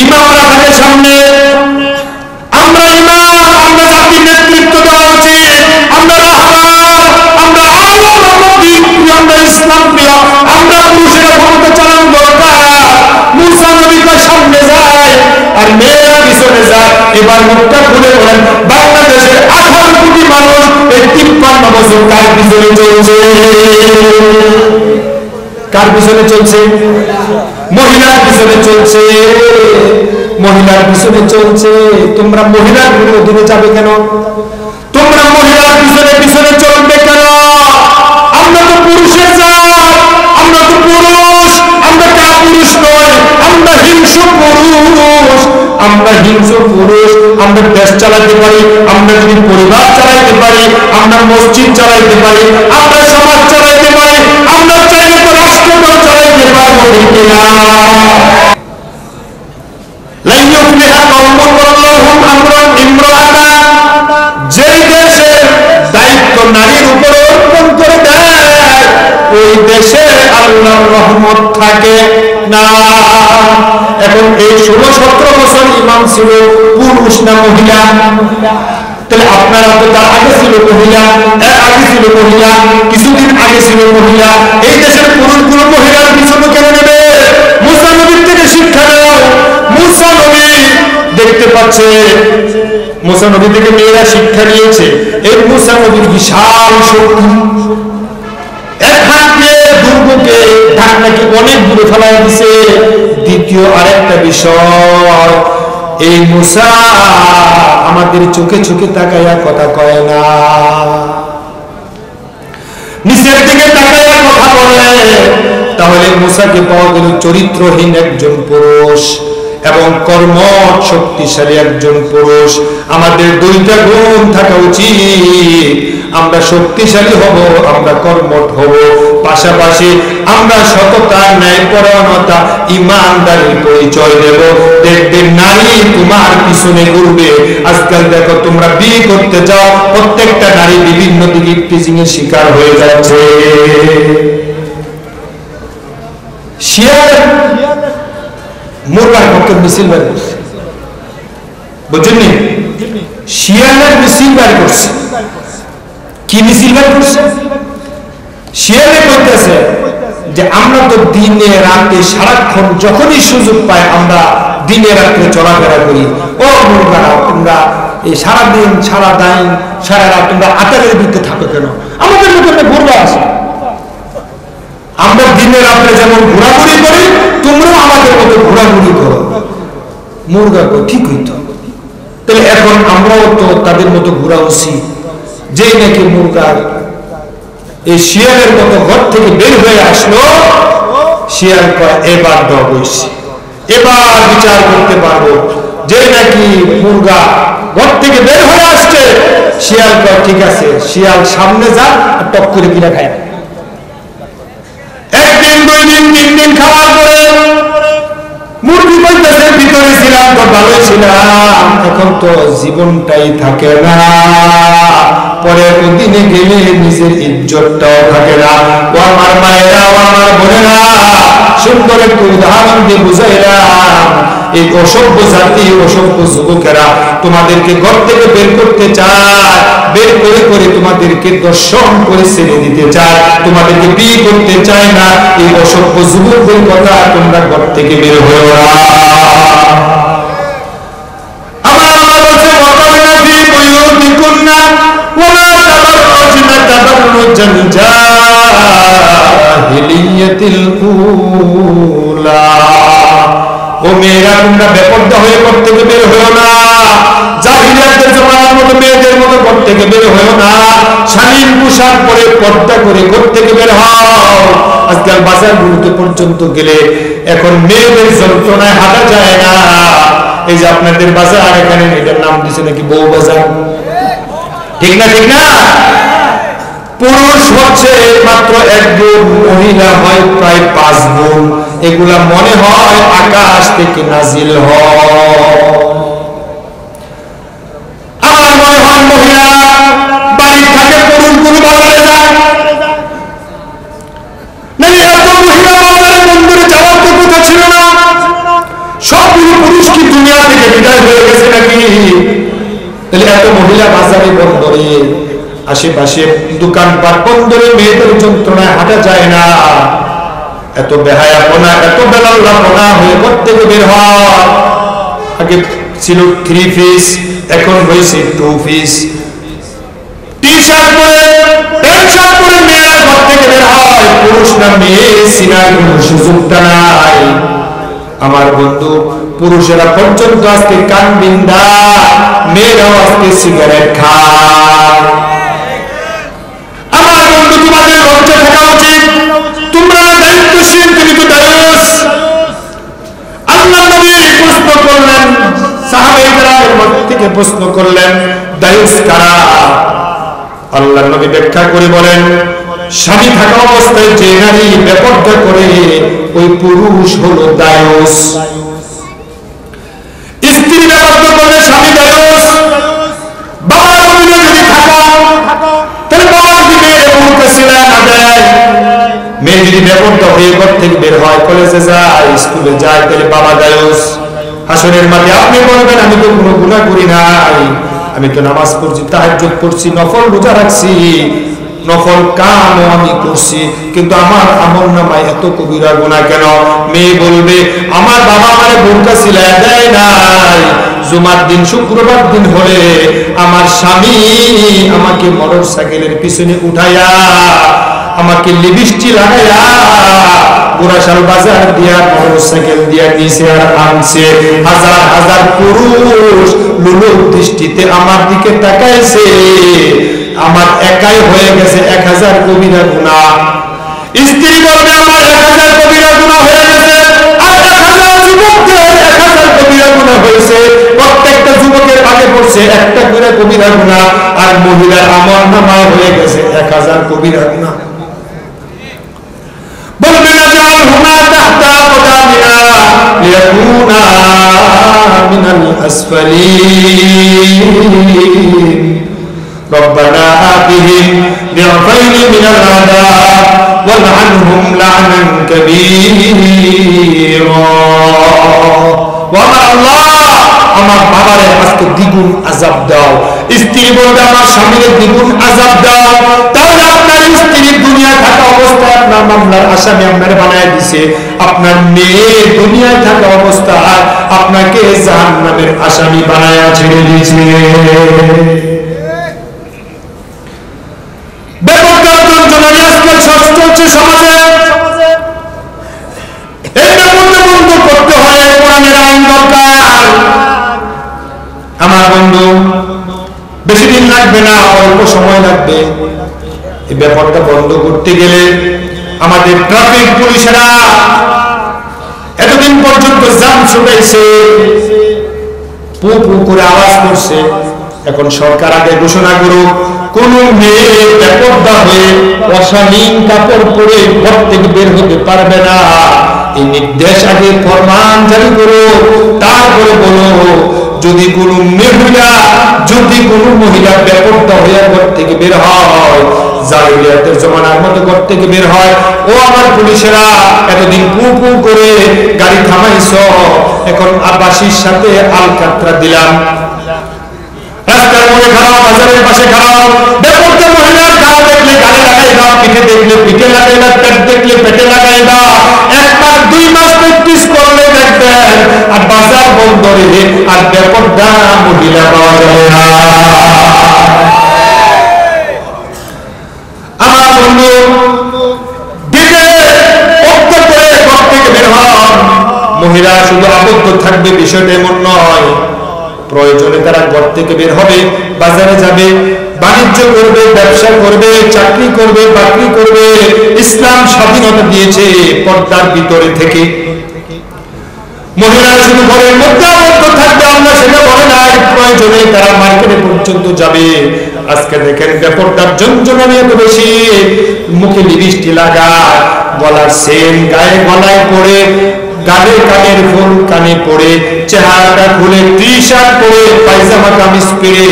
ইমামরা থাকে সামনে, আমরা ইমাম, আমরা আর মেয়েরা পিছনে যায়। এবার মুখটা খুলে বলেন, বাংলাদেশের 18 কোটি মানুষ এই 53 বছর কার পিছনে চলছে? কার পিছনে চলছে? মহিলার পিছনে চলছে। মহিলার পিছনে চলছে। তোমরা মহিলার বিরুদ্ধে যাবে কেন? তোমরা মহিলার পিছনে পিছনে চলবে কেন? আমরা তো পুরুষের জাত, আমরা তো পুরুষ, আমরা কাপুরুষ নয়, আমরা হিংস্র পুরুষ। আমরা হিংস্র পুরুষ, আমরা দেশ চালাতে পারি, আমরা যদি পরিবার চালাইতে পারি, আমরা মসজিদ চালাইতে পারি, আমরা সমাজ চালাইতে পারি, আমরা চাইলে তো রাষ্ট্রটাও চালাইতে পারবো। যে দেশের দায়িত্ব নারীর উপর অর্পণ করে দেয় ওই দেশে আল্লাহর রহমত থাকে না। এখন এই 16-17 বছর ইমাম ছিল পুরুষ না মহিলা? তাহলে আপনারা তো তার আগে ছিল মহিলা, এর আগে ছিল মহিলা, কিছুদিন আগে ছিল মহিলা। এই দেশের পুরুষগুলো মহিলার পিছনে কেন নেবে? মুসা নবীর থেকে শিক্ষা নাও। মুসা নবী দেখতে পাচ্ছে, মুসা নবী থেকে মেয়েরা শিক্ষা নিয়েছে। এই মুসা নবীর বিশাল শক্তি, এক হাত দিয়ে দুর্গকে ঢাকনাকে অনেক দূরে ফেলাই দিছে। দ্বিতীয় আরেকটা বিষয়, এই মুসা আমাদের চোখে চোখে তাকাইয়া কথা কয় না, নিচের দিকে তাকাইয়া কথা বলে। তাহলে মুসাকে পাওয়া গেল চরিত্রহীন একজন পুরুষ এবং কর্মঠ শক্তিশালী একজন পুরুষ। আমাদের দুইটা গুণ থাকা উচিত। আমরা শক্তিশালী হব, আমরা কর্মঠ হব, পাশাপাশি আমরা সততা, ন্যায়পরায়ণতা, ইমানদারির পরিচয় দেব। দেখবে নারী তোমার পিছনে ঘুরবে। আজকাল দেখো তোমরা বিয়ে করতে যাও, প্রত্যেকটা নারী বিভিন্ন দিকে টিচিং এর শিকার হয়ে যাচ্ছে। মুরগার পক্ষে মিছিল বের করছে, বুঝলেন? শিয়ালের মিছিল বের করছে। কি মিছিল বের করছে? শিয়ালে বলতেছে যে আমরা তো দিনে রাতে সারাক্ষণ যখনই সুযোগ পাই আমরা দিনে রাত্রে চলাফেরা করি। ও মুরগারা, তোমরা এই সারাদিন সারা দিন সারা রাত তোমরা আতারের ভিতরে থাকো কেন? আমাদের মধ্যে ঘুরবা আছে। আমরা দিনে রাত্রে যেমন ঘোরাঘুরি করি, তোমরাও আমাদের মতো ঘোরাঘুরি করো। মুরগা ঠিক হইতো। তাহলে এখন আমরাও তো তাদের মতো ঘোরা উচিত। যেই নাকি মুরগার এই শিয়ালের মতো ঘর থেকে বের হয়ে আসলো, শিয়াল কয় এবার ডগ হইছে, এবার বিচার করতে পারবো। যে নাকি মুরগা ঘর থেকে বের হয়ে আসছে, শিয়াল কয় ঠিক আছে, শিয়াল সামনে যা আর টক করে কিনা খায়। একদিন, 2 দিন, 3 দিন খাওয়ার পরে মুরগি বলতেছে ভিতরে ছিলাম তো ভালোই ছিলাম, এখন তো জীবনটাই থাকে না। পরে দিনে গেলে নিজের ইজ্জতটাও থাকে না। ও আমার মায়েরা, ও আমার বোনেরা, সুন্দর একটু উদাহরণ দিয়ে বুঝাইলাম। এই অসভ্য জাতি, অসভ্য যুবকেরা তোমাদেরকে ঘর থেকে বের করতে চায়, বের করে করে তোমাদেরকে দর্শন করে ছেড়ে দিতে চায়, তোমাদেরকে বিয়ে করতে চায় না। এই অসভ্য যুবকদের কথা তোমরা ঘর থেকে বের হয়ে ওরা। আমার আল্লাহ বলছে ওয়াকানা ফি বুয়ুতিকুন্না ওয়ালা তাবাররুজনা তাবাররুজাল জাহিলিয়াতিল উলা। ও মেয়েরা, তোমরা বেপরদা হয়ে ঘর থেকে বের হয়েও না, জাহিলিয়াতের জামানার মতো মেয়েদের মতো ঘর থেকে বের হয়েও না। শালীন পোশাক পরে পর্দা করে ঘর থেকে বের হও। আজকাল বাজারগুলোতে পর্যন্ত গেলে এখন মেয়েদের যন্ত্রণায় হাঁটা যায় না। এই যে আপনাদের বাজার, এখানে এটার নাম দিচ্ছে নাকি বউ বাজার, ঠিক না? ঠিক না? পুরুষ হচ্ছে মাত্র 1 গুণ, মহিলা হয় প্রায় 5 গুণ। এগুলা মনে হয় আকাশ থেকে নাজিল হয়। আমার মনে হয় মহিলা বাড়ি থাকে, পুরুষগুলো বাজারে যায়। এত মহিলা বাজারে বন্ধুরে যাওয়ার তো কথা ছিল না। সবগুলো পুরুষ কি দুনিয়া থেকে বিদায় হয়ে গেছে নাকি? তাহলে এত মহিলা বাজারে বন্দরে, আশেপাশে দোকানপাট বন্দরে মেয়েদের যন্ত্রণায় হাঁটা যায় না। এত বেহায়াপনা, এত বেলাল্লাপনা হয়ে ঘর থেকে বের হয়। আগে ছিল 3 পিস, এখন হয়েছে 2 পিস। টি শার্ট পরে প্যান্ট শার্ট পরে মেয়েরা ঘর থেকে বের হয়, পুরুষ না মেয়ে চিনার কোনো সুযোগটা নাই। আমার বন্ধু, পুরুষেরা পর্যন্ত আজকে কান বিন্দা, মেয়েরাও আজকে সিগারেট খায়। আমার বন্ধু, তোমাদের লজ্জা থাকা উচিত, তোমরা দায়িত্বশীল, তুমি তো দায়ুস। আল্লাহ নবী প্রশ্ন করলেন, সাহাবায়ে কেরামের মধ্যে থেকে প্রশ্ন করলেন, দায়ুস কারা? আল্লাহ নবী ব্যাখ্যা করে বলেন, স্বামী থাকা অবস্থায় যে নারী বেপরদা করে ওই পুরুষ হলো দায়ুস। স্ত্রী বেপরদা করলে স্বামী দায়ুস। বাবার অধীনে যদি থাকো তাহলে বাবার দিকে মুতাসিলা না দেয়। মেয়ে যদি বেপরদা হয়ে ঘর থেকে বের হয়, কলেজে যায়, স্কুলে যায়, তাহলে বাবা দায়ুস। হাসরের মাঠে আপনি বলবেন, আমি তো কোনো গুনাহ করি নাই, আমি তো নামাজ পড়ছি, তাহাজ্জুদ পড়ছি, নফল রোজা রাখছি, নফল কামও আমি করছি, কিন্তু আমার আমলনামায় এত কবিরা গুনাহ কেন? মেয়ে বলবে, আমার বাবা আমারে বোরকা সিলায়া দেয় নাই, জুমার দিন শুক্রবার দিন হলে আমার স্বামী আমাকে মোটরসাইকেলের পিছনে উঠাইয়া আমাকে লিপস্টিক লাগাইয়া গোরাশাল বাজার দিয়া মোটরসাইকেল দিয়া নিচে আর আনছে। হাজার হাজার পুরুষ লুলুক দৃষ্টিতে আমার দিকে তাকাইছে, আমার একাই হয়ে গেছে 1000 কবিরা গুনাহ। স্ত্রী বলবে, আমার 1000 কবিরা গুনাহ হয়ে গেছে, আর 1000 যুবকদের 1000 কবিরা গুনাহ হয়েছে, প্রত্যেকটা যুবকের আগে পড়ছে একটা করে কবিরা গুনাহ, আর মহিলার আমলনামায় হয়ে গেছে 1000 কবিরা গুনাহ। বলবে না, জাআলহুমা তাহতা কদামিনা লিয়াকুনা মিনাল আসফালিন। ربنا آتهم ضعفين من العذاب والعنهم لعنا كبيرا। আমার বাবারে আজকে দ্বিগুণ আযাব দাও। স্ত্রী বলবে, আমার স্বামীর দ্বিগুণ আযাব দাও। তাহলে আপনার স্ত্রী দুনিয়ায় থাকা অবস্থায় আপনার মামলার আসামি আপনার বানায় দিছে, আপনার মেয়ে দুনিয়ায় থাকা অবস্থায় আপনাকে জাহান্নামের আসামি বানায় ছেড়ে দিয়েছে। সমাজে এই ব্যাপারটা বন্ধ করতে হয়, কোরআনের আইন দরকার। আমার বন্ধু, বেশি দিন লাগবে না, অল্প সময় লাগবে। এই ব্যাপারটা বন্ধ করতে গেলে আমাদের ট্রাফিক পুলিশেরা এতদিন পর্যন্ত জাম ছুটাইছে, পু পু করে আওয়াজ করছে। এখন সরকার আগে ঘোষণা করুক, কোন মেয়ে বেপরদা হয়ে অশালীন কাপড় পরে ঘর থেকে বের হতে পারবে না। এই নির্দেশ আগে ফরমান জারি করো, তারপরে বলো, যদি কোনো মহিলা বেপরদা হয়ে ঘর থেকে বের হয়, জাহিলিয়াতের জমানার মতো ঘর থেকে বের হয়, ও আমার পুলিশেরা এতদিন পু পু করে গাড়ি থামাইছ, এখন আবাসীর সাথে আলকাতরা দিলাম, রাস্তার মোড়ে খারাপ, বাজারের পাশে খারাপ, বেপরদা মহিলার গা দেখলে গালে লাগাই দাও, পিঠে দেখলে পিঠে লাগাই দাও, পেট দেখলে পেটে লাগাই দাও। 1 মাস 2 মাস প্র্যাকটিস করলে দেখবেন আর বাজার বন্দরে আর বেপরদা মহিলা পাওয়া যাবে না। আমার বন্ধু, দিকে অর্থ করে ঘর থেকে বের হন। মহিলা শুধু আবদ্ধ থাকবে বিষয়টা এমন নয়, প্রয়োজনে তারা ঘর থেকে বের হবে, বাজারে যাবে, বাণিজ্য করবে, ব্যবসা করবে, চাকরি করবে, বাকরি করবে। ইসলাম স্বাধীনতা দিয়েছে পর্দার ভিতরে থেকে। মহিলারা শুধু ঘরের মধ্যে আবদ্ধ থাকবে, আমরা সেটা বলে নাই, প্রয়োজনে তারা মার্কেটে পর্যন্ত যাবে। আজকে দেখেন বেপরদার জঞ্জনা এত বেশি, মুখে লিপস্টিক লাগায়, গলার চেন গায়ে গলায় পরে, গালে কানের ফুল কানে পরে, চেহারাটা খুলে, টি শার্ট পরে, পায়জামা কামিজ পরে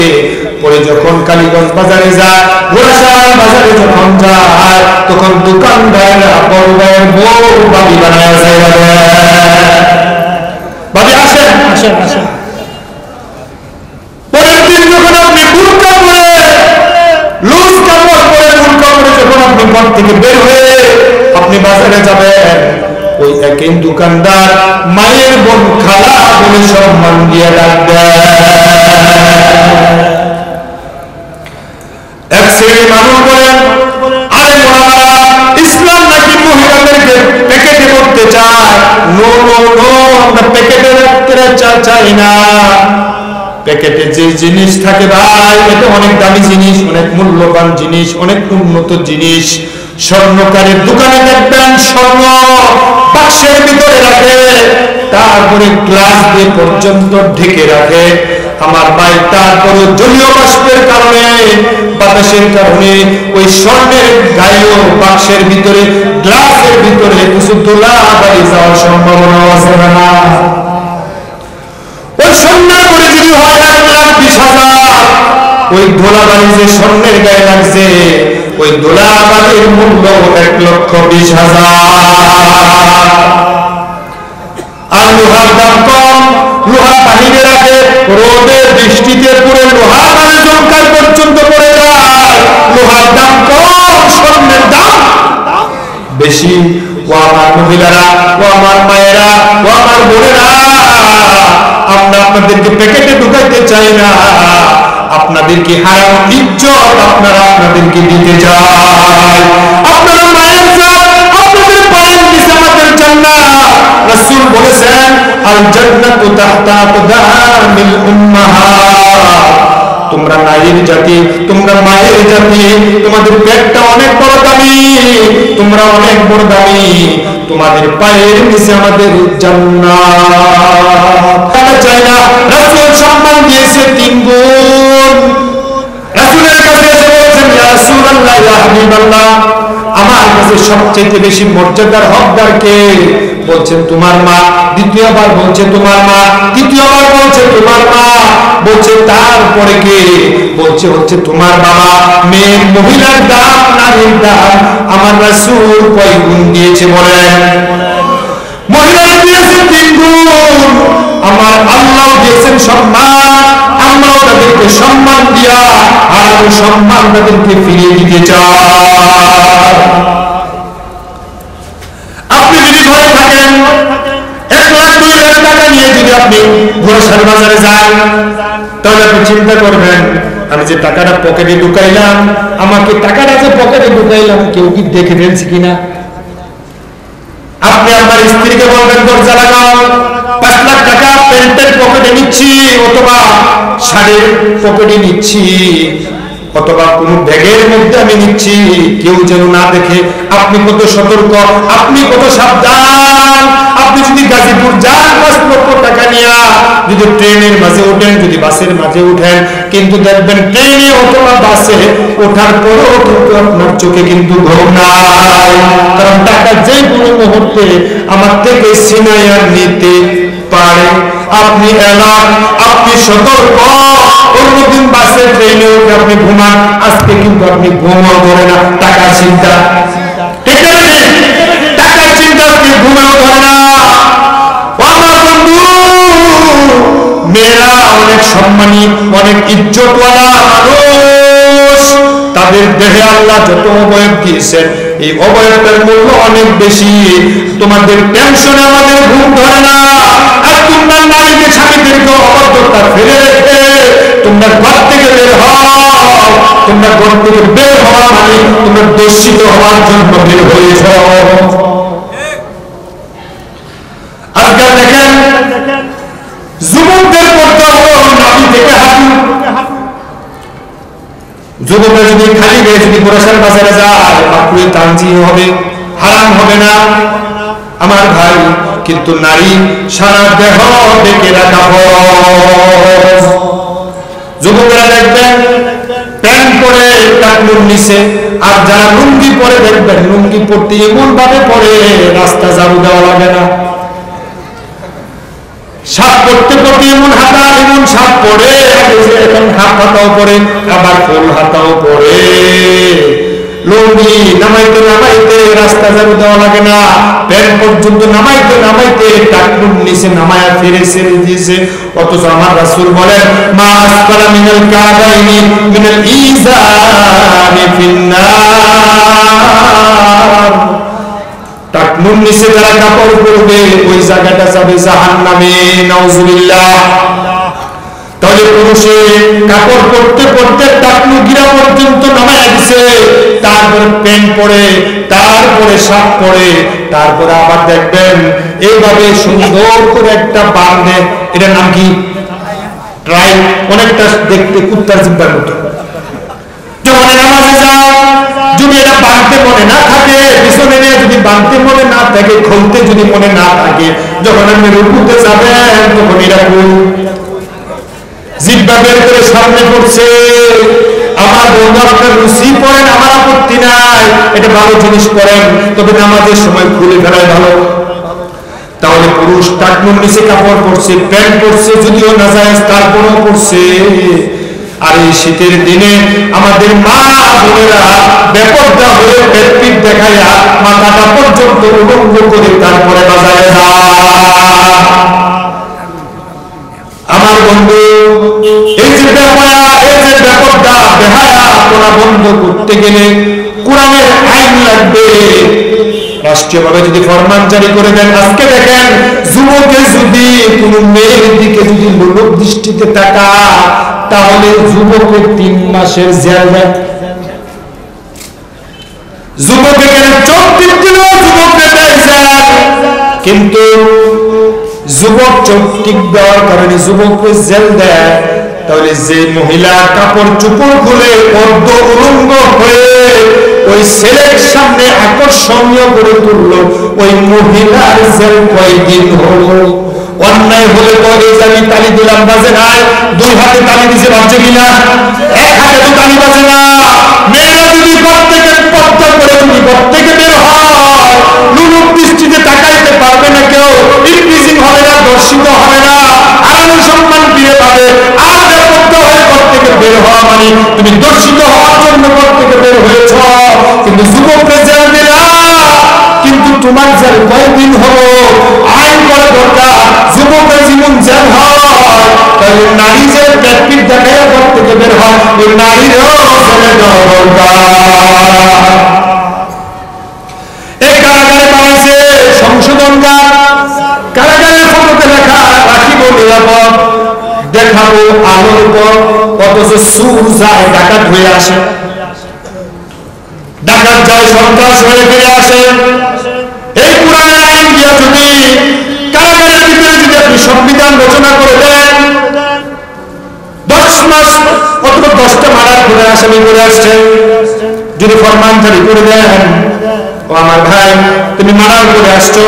পরে যখন কালীগঞ্জ বাজারে যায়, গোরাশাল বাজারে যখন যায়, তখন দোকানদাররা বড় বড় বউ বাবি বানায় যায়, বাবি আসেন আসেন আসেন। পরের দিন যখন আপনি বুরকা পরে, লুজ কাপড় পরে, বুরকা পরে যখন আপনি ঘর থেকে বের হয়ে আপনি বাজারে যাবেন, ওই একই দোকানদার মায়ের বোন খালা বলে সম্মান দিয়ে ডাকবে। এক শ্রেণীর মানুষ বলেন, আরে মোলামারা, ইসলাম নাকি মহিলাদেরকে প্যাকেটে করতে চায়। নো নো নো, আমরা প্যাকেটে রাখতে চাই না। প্যাকেটে যে জিনিস থাকে ভাই, এটা অনেক দামি জিনিস, অনেক মূল্যবান জিনিস, অনেক উন্নত জিনিস। স্বর্ণকারের দোকানে দেখবেন স্বর্ণ বাক্সের ভিতরে রাখে, তারপরে গ্লাস দিয়ে পর্যন্ত ঢেকে রাখে। আমার ভাই, তারপরে জলীয় বাষ্পের কারণে, বাতাসের কারণে ওই স্বর্ণের গায়েও বাক্সের ভিতরে, গ্লাসের ভিতরে কিছু ধুলা বাড়ি যাওয়ার সম্ভাবনা আছে না? ওই স্বর্ণের করে যদি হয় 1,20,000, ওই ধুলা বাড়ি যে স্বর্ণের গায়ে লাগছে, ওই ধুলা বাড়ির মূল্য 1,20,000। আর লোহার দাম কম, লোহা বাহিরে রাখে, রোদে বৃষ্টিতে পুরো লোহা মানে জমকার পর্যন্ত পড়ে যায়। লোহার দাম কম, স্বর্ণের দাম বেশি। ও আমার মহিলারা, ও আমার মায়েরা, ও আমার বোনেরা, আমরা আপনাদেরকে প্যাকেটে ঢুকাইতে চাই না। আপনাদেরকে হারানো ইজ্জত আপনারা আপনাদেরকে দিতে চাই। আপনারা মায়ের জাত, আপনাদের পায়ের নিচে আমাদের জান্নাত। রাসূল বলেছেন, আল জান্নাতু তাহতা আকদামিল উম্মাহাত। তোমরা নারীর জাতি, তোমরা মায়ের জাতি, তোমাদের পেটটা অনেক বড় দামি, তোমরা অনেক বড় দামি, তোমাদের পায়ের নিচে আমাদের জান্নাত। চাই না। রাসূল সম্মান দিয়েছে 3 গুণ। রাসূলের কাছে এসে বলেছেন, ইয়া রাসূলুল্লাহ, ইয়া হাবিবাল্লাহ, আমার কাছে সবচেয়ে বেশি মর্যাদার হকদার কে? বলছেন তোমার মা। দ্বিতীয়বার বলছে তোমার মা। তৃতীয়বার বলছে তোমার মা। বলছে তারপরে কে? বলছে হচ্ছে তোমার বাবা। মেয়ে মহিলার দাম, নারীর দাম আমার রাসূল কয় গুণ দিয়েছে বলেন? মহিলারা দিয়েছেন 3 গুণ, আমার আল্লাহ দিয়েছেন সম্মান। আমরাও তাদেরকে সম্মান দিয়া আর সম্মান তাদেরকে ফিরিয়ে দিতে চাই। আপনি যদি ঘরে থাকেন, 1 লাখ 2 লাখ টাকা নিয়ে যদি আপনি ঘোড়াশাল বাজারে যান, তাহলে আপনি চিন্তা করবেন, আমি যে টাকাটা পকেটে ঢুকাইলাম, আমাকে টাকাটা যে পকেটে ঢুকাইলাম কেউ কি দেখে ফেলছে কিনা? আপনি আপনার স্ত্রীকে বলবেন, দরজা লাগাও, 5 লাখ টাকা প্যান্টের পকেটে নিচ্ছি, অথবা শাড়ির পকেটে নিচ্ছি, অথবা কোন ব্যাগের মধ্যে আমি নিচ্ছি, কেউ যেন না দেখে। আপনি কত সতর্ক, আপনি কত সাবধান। আপনি যদি গাজীপুর যান 5 লক্ষ টাকা নিয়ে, যদি ট্রেনের মাঝে ওঠেন, যদি বাসের মাঝে উঠেন, কিন্তু দেখবেন ট্রেনে অথবা বাসে ওঠার পরেও কিন্তু আপনার চোখে কিন্তু ঘুম নাই। কারণ টাকা যে কোনো মুহূর্তে আমার থেকে ছিনাইয়া নিতে পারে। আপনি এলাম, আপনি সতর্ক। অন্যদিন বাসে ট্রেনে উঠে আপনি ঘুমান, আজকে কিন্তু আপনি ঘুমাও ধরে না, টাকার চিন্তা। ঠিক আছে, টাকার চিন্তা আপনি ঘুমাও ধরে না। আমার বন্ধু, মেয়েরা অনেক সম্মানী, অনেক ইজ্জতওয়ালা মানুষ। তাদের দেহে আল্লাহ যত অবয়ব দিয়েছেন, এই অবয়বের মূল্য অনেক বেশি। তোমাদের টেনশনে আমাদের ঘুম ধরে না। আর তোমরা নারীকে, স্বামীদেরকে অবাধ্যতা ফেলে রেখে তোমরা ঘর থেকে বের হও। তোমরা ঘর থেকে বের হওয়া মানে তোমরা দূষিত হওয়ার জন্য বের হয়েছ। আজকাল দেখেন যুবকদের পর্দা হলো নাভি থেকে হাঁটু। যুবকরা যদি খালি গায়ে যদি ঘোড়াশাল বাজারে যায়, বাপুরে তানজি হবে, হারাম হবে না আমার ভাই। কিন্তু নারী সারা দেহ ঢেকে রাখা ফরজ। যুবকরা দেখবেন প্যান্ট পরে টাকলুর নিচে, আর যারা লুঙ্গি পরে দেখবেন লুঙ্গি পরতে এমন ভাবে পরে রাস্তা ঝাড়ু দেওয়া লাগে না। সাপ পড়তে পড়তে এমন হাতা, এমন সাপ পড়ে, এখন হাফ হাতাও পড়ে, আবার ফুল হাতাও পড়ে। লুঙ্গি নামাইতে নামাইতে রাস্তা ঝাড়ু দেওয়া লাগে না, প্যান্ট পর্যন্ত নামাইতে নামাইতে টাকলুর নিচে নামায়া ফিরে ছেড়ে দিয়েছে। অথচ আমার রাসূল বলেন, মা আসফালা মিনাল কাবাইনি মিনাল ইজারি ফিন্নার। টাকনুর নিচে যারা কাপড় পরবে ওই জায়গাটা যাবে জাহান্নামে, নাউজুবিল্লাহ। তাহলে পুরুষে কাপড় পরতে পরতে টাকনু গিরা পর্যন্ত নামায় দিছে, তারপরে প্যান্ট পরে, তারপরে শার্ট পরে, তারপরে আবার দেখবেন এইভাবে সুন্দর করে একটা বাঁধে, এটার নাম কি ট্রাই, অনেকটা দেখতে কুত্তার জিব্বার মতো। যখন নামাজে যায় যদি এটা বাঁধতে মনে না থাকে, পিছনে নিয়ে যদি বাঁধতে মনে না থাকে, খুলতে যদি মনে না থাকে, যখন আপনি রুকুতে যাবেন তখন এরা জিব্বা বের করে সামনে পড়ছে। আমার বন্ধু আপনার রুচি পড়েন, আমার আপত্তি নাই, এটা ভালো জিনিস পড়েন, তবে নামাজের সময় খুলে ফেলায় ভালো। তাহলে পুরুষ টাকনুর নিচে কাপড় পরছে, প্যান্ট পরছে, যদিও নাজায়েজ তারপরও পরছে। আর এই শীতের দিনে আমাদের মা বোনেরা বেপরদা হয়ে পেট পিঠ দেখাইয়া মাথাটা পর্যন্ত উলঙ্গ করে তারপরে বাজারে যায়। আমার বন্ধু এই যে বেহায়া, এই যে বেপরদা বেহায়া করা বন্ধ করতে গেলে কোরআনের আইন লাগবে। রাষ্ট্রীয়ভাবে যদি ফরমান জারি করে দেন, আজকে দেখেন যুবকে যদি কোন মেয়ের দিকে যদি লোলক দৃষ্টিতে তাকা, তাহলে যুবকের 3 মাসের জেল দেয়। যুবকের চোখ টিপছিল, যুবকের জেল। কিন্তু যুবক চোখ টিপ দেওয়ার কারণে যুবককে জেল দেয়, তাহলে যে মহিলা কাপড় চোপড় খুলে অর্ধ উলঙ্গ হয়ে ওই ছেলের সামনে আকর্ষণীয় করে তুললো, ওই মহিলার জেল কয়দিন হলো? অন্যায় হলে তো এই যে আমি তালি দিলাম বাজে নাই, 2 হাতে তালি দিছে বাজছে কিনা? 1 হাতে তো তালি বাজে না। মেয়েরা যদি প্রত্যেকে পর্দা করে যদি প্রত্যেকে বের হয়, লুলুক দৃষ্টিতে তাকাইতে পারবে না, কেউ ইনক্রিজিং হবে না, দর্শিত হবে না, আরো সম্মান ফিরে পাবে। আর পর্দা হয়ে প্রত্যেকে বের হওয়া মানে তুমি দর্শিত হওয়ার জন্য প্রত্যেকে বের হয়েছ। কিন্তু যুবককে জেল দিলা, কিন্তু তোমার জেল কয়দিন হলো? আইন করা দরকার। যুবকের জীবন জেল হয়, তাহলে নারী যে পেট পিঠ দেখায় প্রত্যেকে বের হয়, ওই নারীরও জেলে দেওয়া দরকার। এই কারাগারে বানাইছে সংশোধন গান, কারাগারের ফটোতে লেখা রাখিব নিরাপদ, দেখাবো আলোর পর, অথচ সুর যায় ডাকাত হয়ে আসে, ডাকাত যায় সন্ত্রাস হয়ে ফিরে আসে। এই কোরআনের আইন দিয়া যদি কারাগারের ভিতরে যদি আপনি সংবিধান রচনা করে দেন, 10 মাস অথবা 10টা মারার করে আসামি করে আসছে, যদি ফরমান জারি করে দেন, ও আমার ভাই তুমি মারার করে আসছো,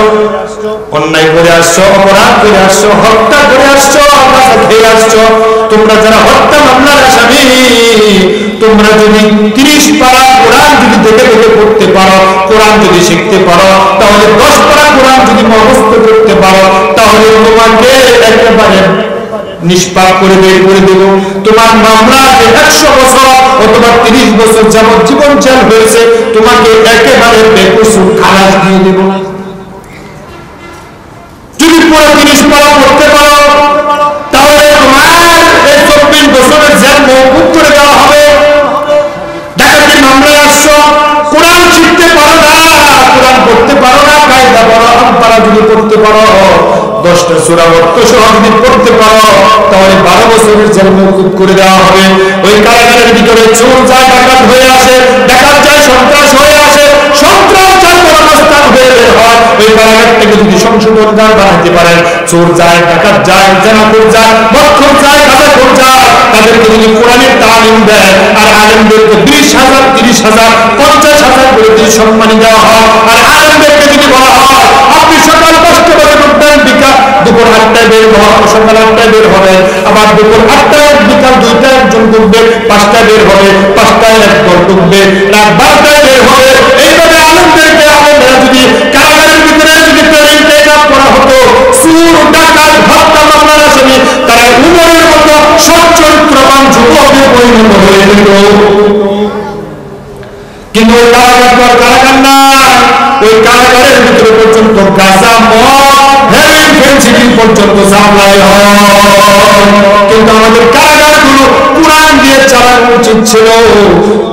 অন্যায় করে আসছো, অপরাধ করে আসছো, হত্যা করে আসছো, খেয়ে আসছো, তোমরা যারা হত্যা মামলার আসামি, তোমরা যদি 30 পারা কোরআন যদি দেখে দেখে পড়তে পারো, কোরআন যদি শিখতে পারো, তাহলে 10 পারা কোরআন যদি মুখস্থ করতে পারো, তাহলে তোমাকে একেবারে নিষ্পাপ করে বের করে দেব। তোমার মামলা 100 বছর অথবা 30 বছর যাবত জীবন জেল হয়েছে, তোমাকে একেবারে বেকসুর খালাস দিয়ে দেব। যদি পুরো 30 পারা পড়তে পারো, তাহলে তোমার এই 24 বছরের জেল মওকুফ করে দেওয়া হবে। ডাকাতি মামলায় আসছো, কোরআন শিখতে পারো না, কোরআন পড়তে পারো না, কায়দা পড়ো, আমপারা যদি পড়তে পারো, 10টা সূরা অর্থ সহ যদি পড়তে পারো, তাহলে 12 বছরের জেল মওকুফ করে দেওয়া হবে। ওই কারাগারের ভিতরে চোর যায় ডাকাত হয়ে আসে, ডাকাত যায় সন্ত্রাস হয়ে আসে, সন্ত্রাস যায় কর্মস্থান হয়ে বের হয়। ওই কারাগার থেকে যদি সংশোধন গান বানাতে পারেন, চোর যায়, ডাকাত যায়, জানাখোর যায়, মদখোর যায়, গাঁজাখোর যায়, তাদেরকে যদি কোরআনের তালিম দেয়, আর আলেমদেরকে 20,000, 30,000, 50,000 করে যদি সম্মানী দেওয়া হয়, আর আলেমদেরকে যদি বলা হয় আপনি সকাল 5টা বাজে ঢুকবেন, বিকাল দুপুর 8টায় বের হওয়া, সকাল 8টায় বের হবে, আবার দুপুর 8টায় বিকাল 2টায় একজন ঢুকবে, 5টায় বের হবে, 5টায় একজন ঢুকবে, রাত 12টায় বের হবে। এইভাবে আলেমদেরকে আলেমরা যদি কারাগারের ভিতরে যদি ট্রেনিং ট্রেকআপ করা হতো, চোর ডাকাত হত্যা মামলার আসামি তারা উমরের মতো সচ্চরিত্রবান যুবকে পরিণত হয়ে যেত। কিন্তু ওই কারাগার তো আর কারাগার না, ওই কারাগারের ভিতরে পর্যন্ত গাঁজা, মদ, হেরোইন, ফেন্সিডিল পর্যন্ত সাপ্লাই হয়। কিন্তু আমাদের কারাগারগুলো কোরআন দিয়ে চালানো উচিত ছিল।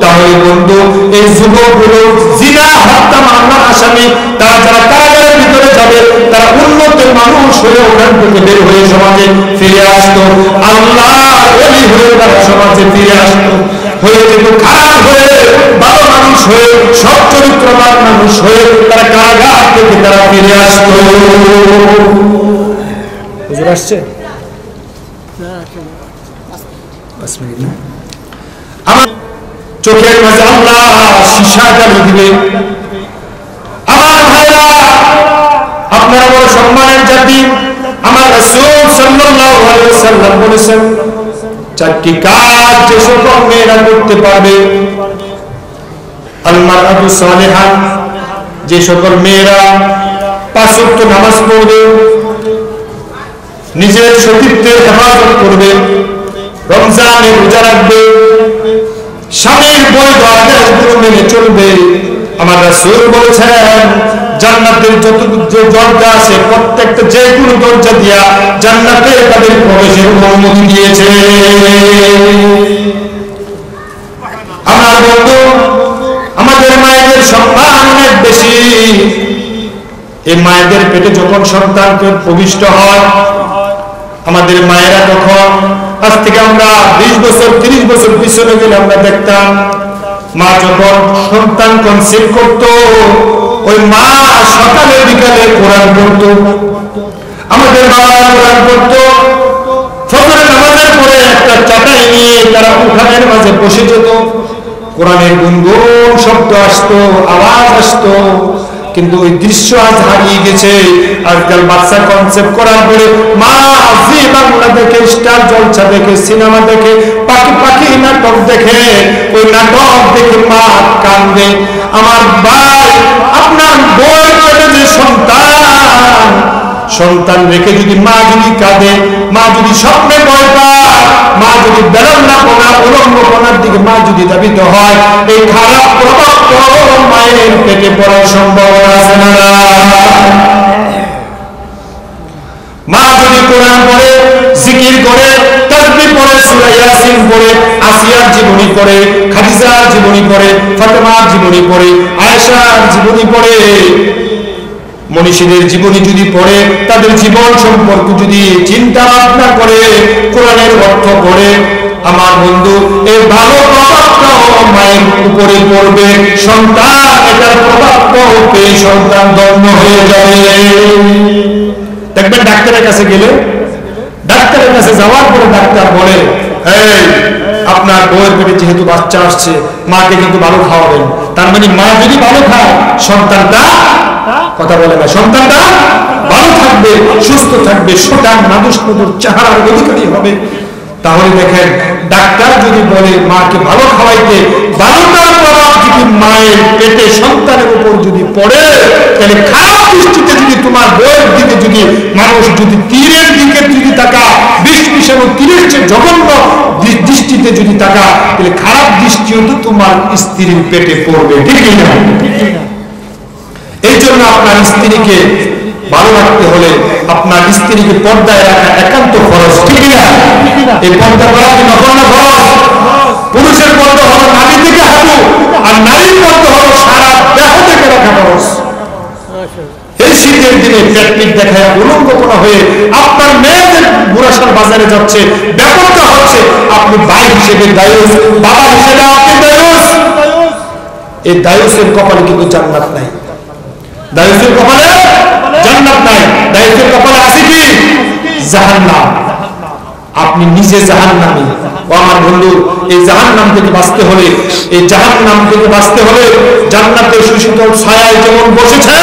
তাহলে বন্ধু এই যুবকগুলো জিনা, হত্যা মামলার আসামি, তারা যারা কারাগারের ভিতরে যাবে তারা উন্নত মানুষ হয়ে ওখান থেকে বের হয়ে সমাজে ফিরে আসতো, আল্লাহ ওলি হয়ে তারা সমাজে ফিরে আসতো, হয়ে যেত খারাপ হয়ে ভালো মানুষ হয়ে সৎ চরিত্রবান মানুষ হয়ে তারা কারাগার থেকে তারা ফিরে আসতো। বুঝে আসছে? আমার চোখের মাঝে আল্লাহ শিশা জ্বালিয়ে দিবে। আমার ভাইরা, আপনারা বড় সম্মানের জাতি। আমার রাসূল সাল্লাল্লাহু আলাইহি ওয়াসাল্লাম বলেছেন, চারটি কাজ যে সকল মেয়েরা করতে পারবে, আল মারআতু সালিহা, যে সকল মেয়েরা 5 ওয়াক্ত নামাজ পড়বে, নিজের সতীত্বের হেফাজত করবে, রমজানে রোজা রাখবে, স্বামীর বৈধ আদেশগুলো মেনে চলবে, আমার রাসূল বলেছেন জান্নাতের যত দরজা আছে প্রত্যেকটা যে কোনো দরজা দিয়া জান্নাতে তাদের প্রবেশের অনুমতি দিয়েছে। আমার বন্ধু, আমাদের মায়েদের সম্মান অনেক বেশি। এই মায়েদের পেটে যখন সন্তান প্রবিষ্ট হয়, আমাদের মায়েরা তখন, আজ থেকে আমরা 20 বছর 30 বছর পিছনে গেলে আমরা দেখতাম মা যখন সন্তান কনসিভ করত, ওই মা সকালে বিকালে কোরআন পড়ত, আমাদের বাবা কোরআন পড়ত। ফজরের নামাজের পরে একটা চাটাই নিয়ে তারা উঠানের মাঝে বসে যেত, কোরআনের গুনগুন শব্দ আসতো, আওয়াজ আসতো। কিন্তু ওই দৃশ্য আজ হারিয়ে গেছে। আজকাল বাচ্চা কনসেপ্ট করার পরে মা জি বাংলা দেখে, স্টার জলসা দেখে, সিনেমা দেখে, পাখি নাটক দেখে, ওই নাটক দেখে মা কান্দে। আমার ভাই, আপনার বই পেটে যে সন্তান রেখে যদি মা যদি কাঁদে, মা যদি স্বপ্নে ভয় পায়, মা যদি বেলন্নাপনা উলঙ্গপনার দিকে মা যদি ধাবিত হয়, এই খারাপ প্রভাব মায়ের পেটে পড়ার সম্ভাবনা আছে না? মা যদি কোরআন পড়ে, জিকির করে, তাসবিহ পড়ে, সূরা ইয়াসিন পড়ে, আসিয়ার জীবনী পড়ে, খাদিজার জীবনী পড়ে, ফাতেমার জীবনী পড়ে, আয়েশার জীবনী পড়ে, মনীষীদের জীবনী যদি পড়ে, তাদের জীবন সম্পর্কে যদি চিন্তা ভাবনা করে, কোরআনের অর্থ পড়ে, আমার বন্ধু, এই ভালো প্রভাবটাও মায়ের উপরে পড়বে। সন্তান এটার প্রভাব পেয়ে সন্তান ধন্য হয়ে যাবে। দেখবেন ডাক্তারের কাছে গেলে, ডাক্তারের কাছে যাওয়ার পরে ডাক্তার বলে, এই আপনার বউয়ের পেটে যেহেতু বাচ্চা আসছে, মাকে কিন্তু ভালো খাওয়াবেন। তার মানে মা যদি ভালো খায়, সন্তানটা, কথা বলে না, সন্তানটা ভালো থাকবে, সুস্থ থাকবে, সুঠাম নাদুস নদুর চেহারার অধিকারী হবে। তাহলে দেখেন, ডাক্তার যদি বলে মাকে ভালো খাওয়াইতে, ভালোটার প্রভাব যদি মায়ের পেটে সন্তানের উপর যদি পড়ে, তাহলে খারাপ দৃষ্টিতে যদি তোমার বউয়ের দিকে যদি মানুষ যদি তীরের দিকে যদি তাকা, বিষ মিশানো তীরের চেয়ে জঘন্য দৃষ্টিতে যদি তাকা, তাহলে খারাপ দৃষ্টিও তো তোমার স্ত্রীর পেটে পড়বে, ঠিক না? এই জন্য আপনার স্ত্রীকে ভালো রাখতে হলে আপনার স্ত্রীকে পর্দায় রাখা একান্ত খরচ, ঠিক না? এই পর্দা করা কি নগণ্য খরচ? পুরুষের পর্দা হলো নারী থেকে হাঁটু, আর নারীর পর্দা হলো সারা দেহ থেকে রাখা খরচ। এই শীতের দিনে প্র্যাকটিক দেখায় উলঙ্গপনা হয়ে আপনার মেয়েদের বুড়াশাল বাজারে যাচ্ছে, ব্যাপারটা হচ্ছে আপনি ভাই হিসেবে দায়ুস, বাবা হিসেবে আপনি দায়ুস। এই দায়ুসের কপালে কিন্তু জান্নাত নাই, দায়ুসের কপালে জান্নাত নাই, দায়ুসের কপালে আছে কি? জাহান্নাম। আপনি নিজে জাহান্নামী। ও আমার বন্ধু, এই জাহান্নাম থেকে বাঁচতে হলে, এই জাহান্নাম থেকে বাঁচতে হলে জান্নাতের সুশীতল ছায়ায় যেমন বসেছেন,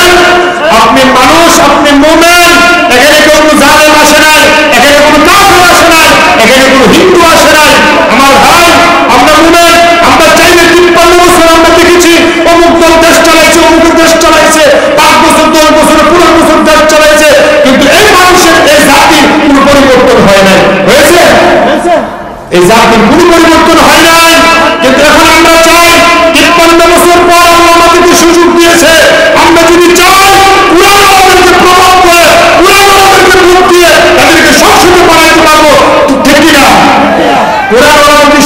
আপনি মানুষ, আপনি মুমিন, এখানে কোনো জালেম আসে নাই, এখানে কোনো কাফের আসে নাই, এখানে কোনো হিন্দু আসে নাই। আমার ভাই, আমরা মুমিন, আমরা চাইলে 53 বছর আমরা দেখেছি অমুক দল দেশ চালাইছে, অমুক দেশ চালাইছে, 5 বছর 10 বছর 15 বছর দেশ চালাইছে, কিন্তু এই মানুষের, এই জাতির কোনো পরিবর্তন হয় নাই। হয়েছে? এই জাতির কোনো পরিবর্তন হয় নাই। কিন্তু এখন আমরা চাই, 53 বছর পর আল্লাহ আমাদেরকে সুযোগ দিয়েছে, আমরা যদি চাই কুরআন আমাদেরকে প্রভাব করে, কুরআন আমাদেরকে ভোট দিয়ে তাদেরকে সংসদে বানাইতে পারবো, ঠিক কিনা? কুরআন যদি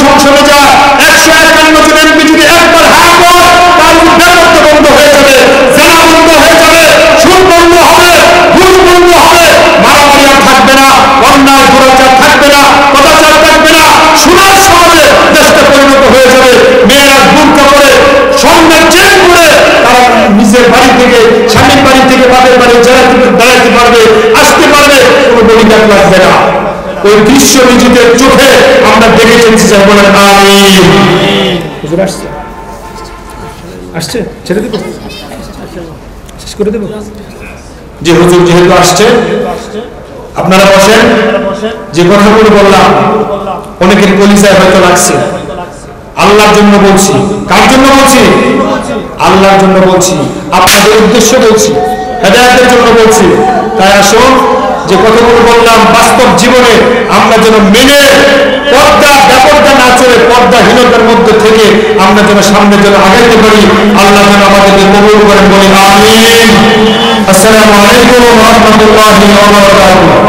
বাপের বাড়ি বেড়াতে পারবে, আসতে পারবে, কোনো বলিদান লাগবে না। ওই দৃশ্য নিজেদের চোখে আমরা দেখে চলছি। যাই বলেন আমিন। হুজুর আসছে, আসছে, ছেড়ে দেব, শেষ করে দেব। যে হুজুর যেহেতু আসছে, আপনারা বসেন। যে কথাগুলো বললাম অনেকের কলিজায় হয়তো লাগছে। আল্লাহর জন্য বলছি। কার জন্য বলছি? আল্লাহর জন্য বলছি, আপনাদের উদ্দেশ্য বলছি, হেদায়েতের জন্য বলছি। তাই আসুন যে কথাগুলো বললাম বাস্তব জীবনে আমরা যেন মেনে পর্দা না চলে পর্দাহীনতার মধ্যে থেকে আমরা যেন সামনে যেন আগাইতে পারি। আল্লাহ যেন আমাদেরকে কবুল করেন, বলি আমিন। আসসালামু আলাইকুম ওয়া রাহমাতুল্লাহি ওয়া বারাকাতুহু।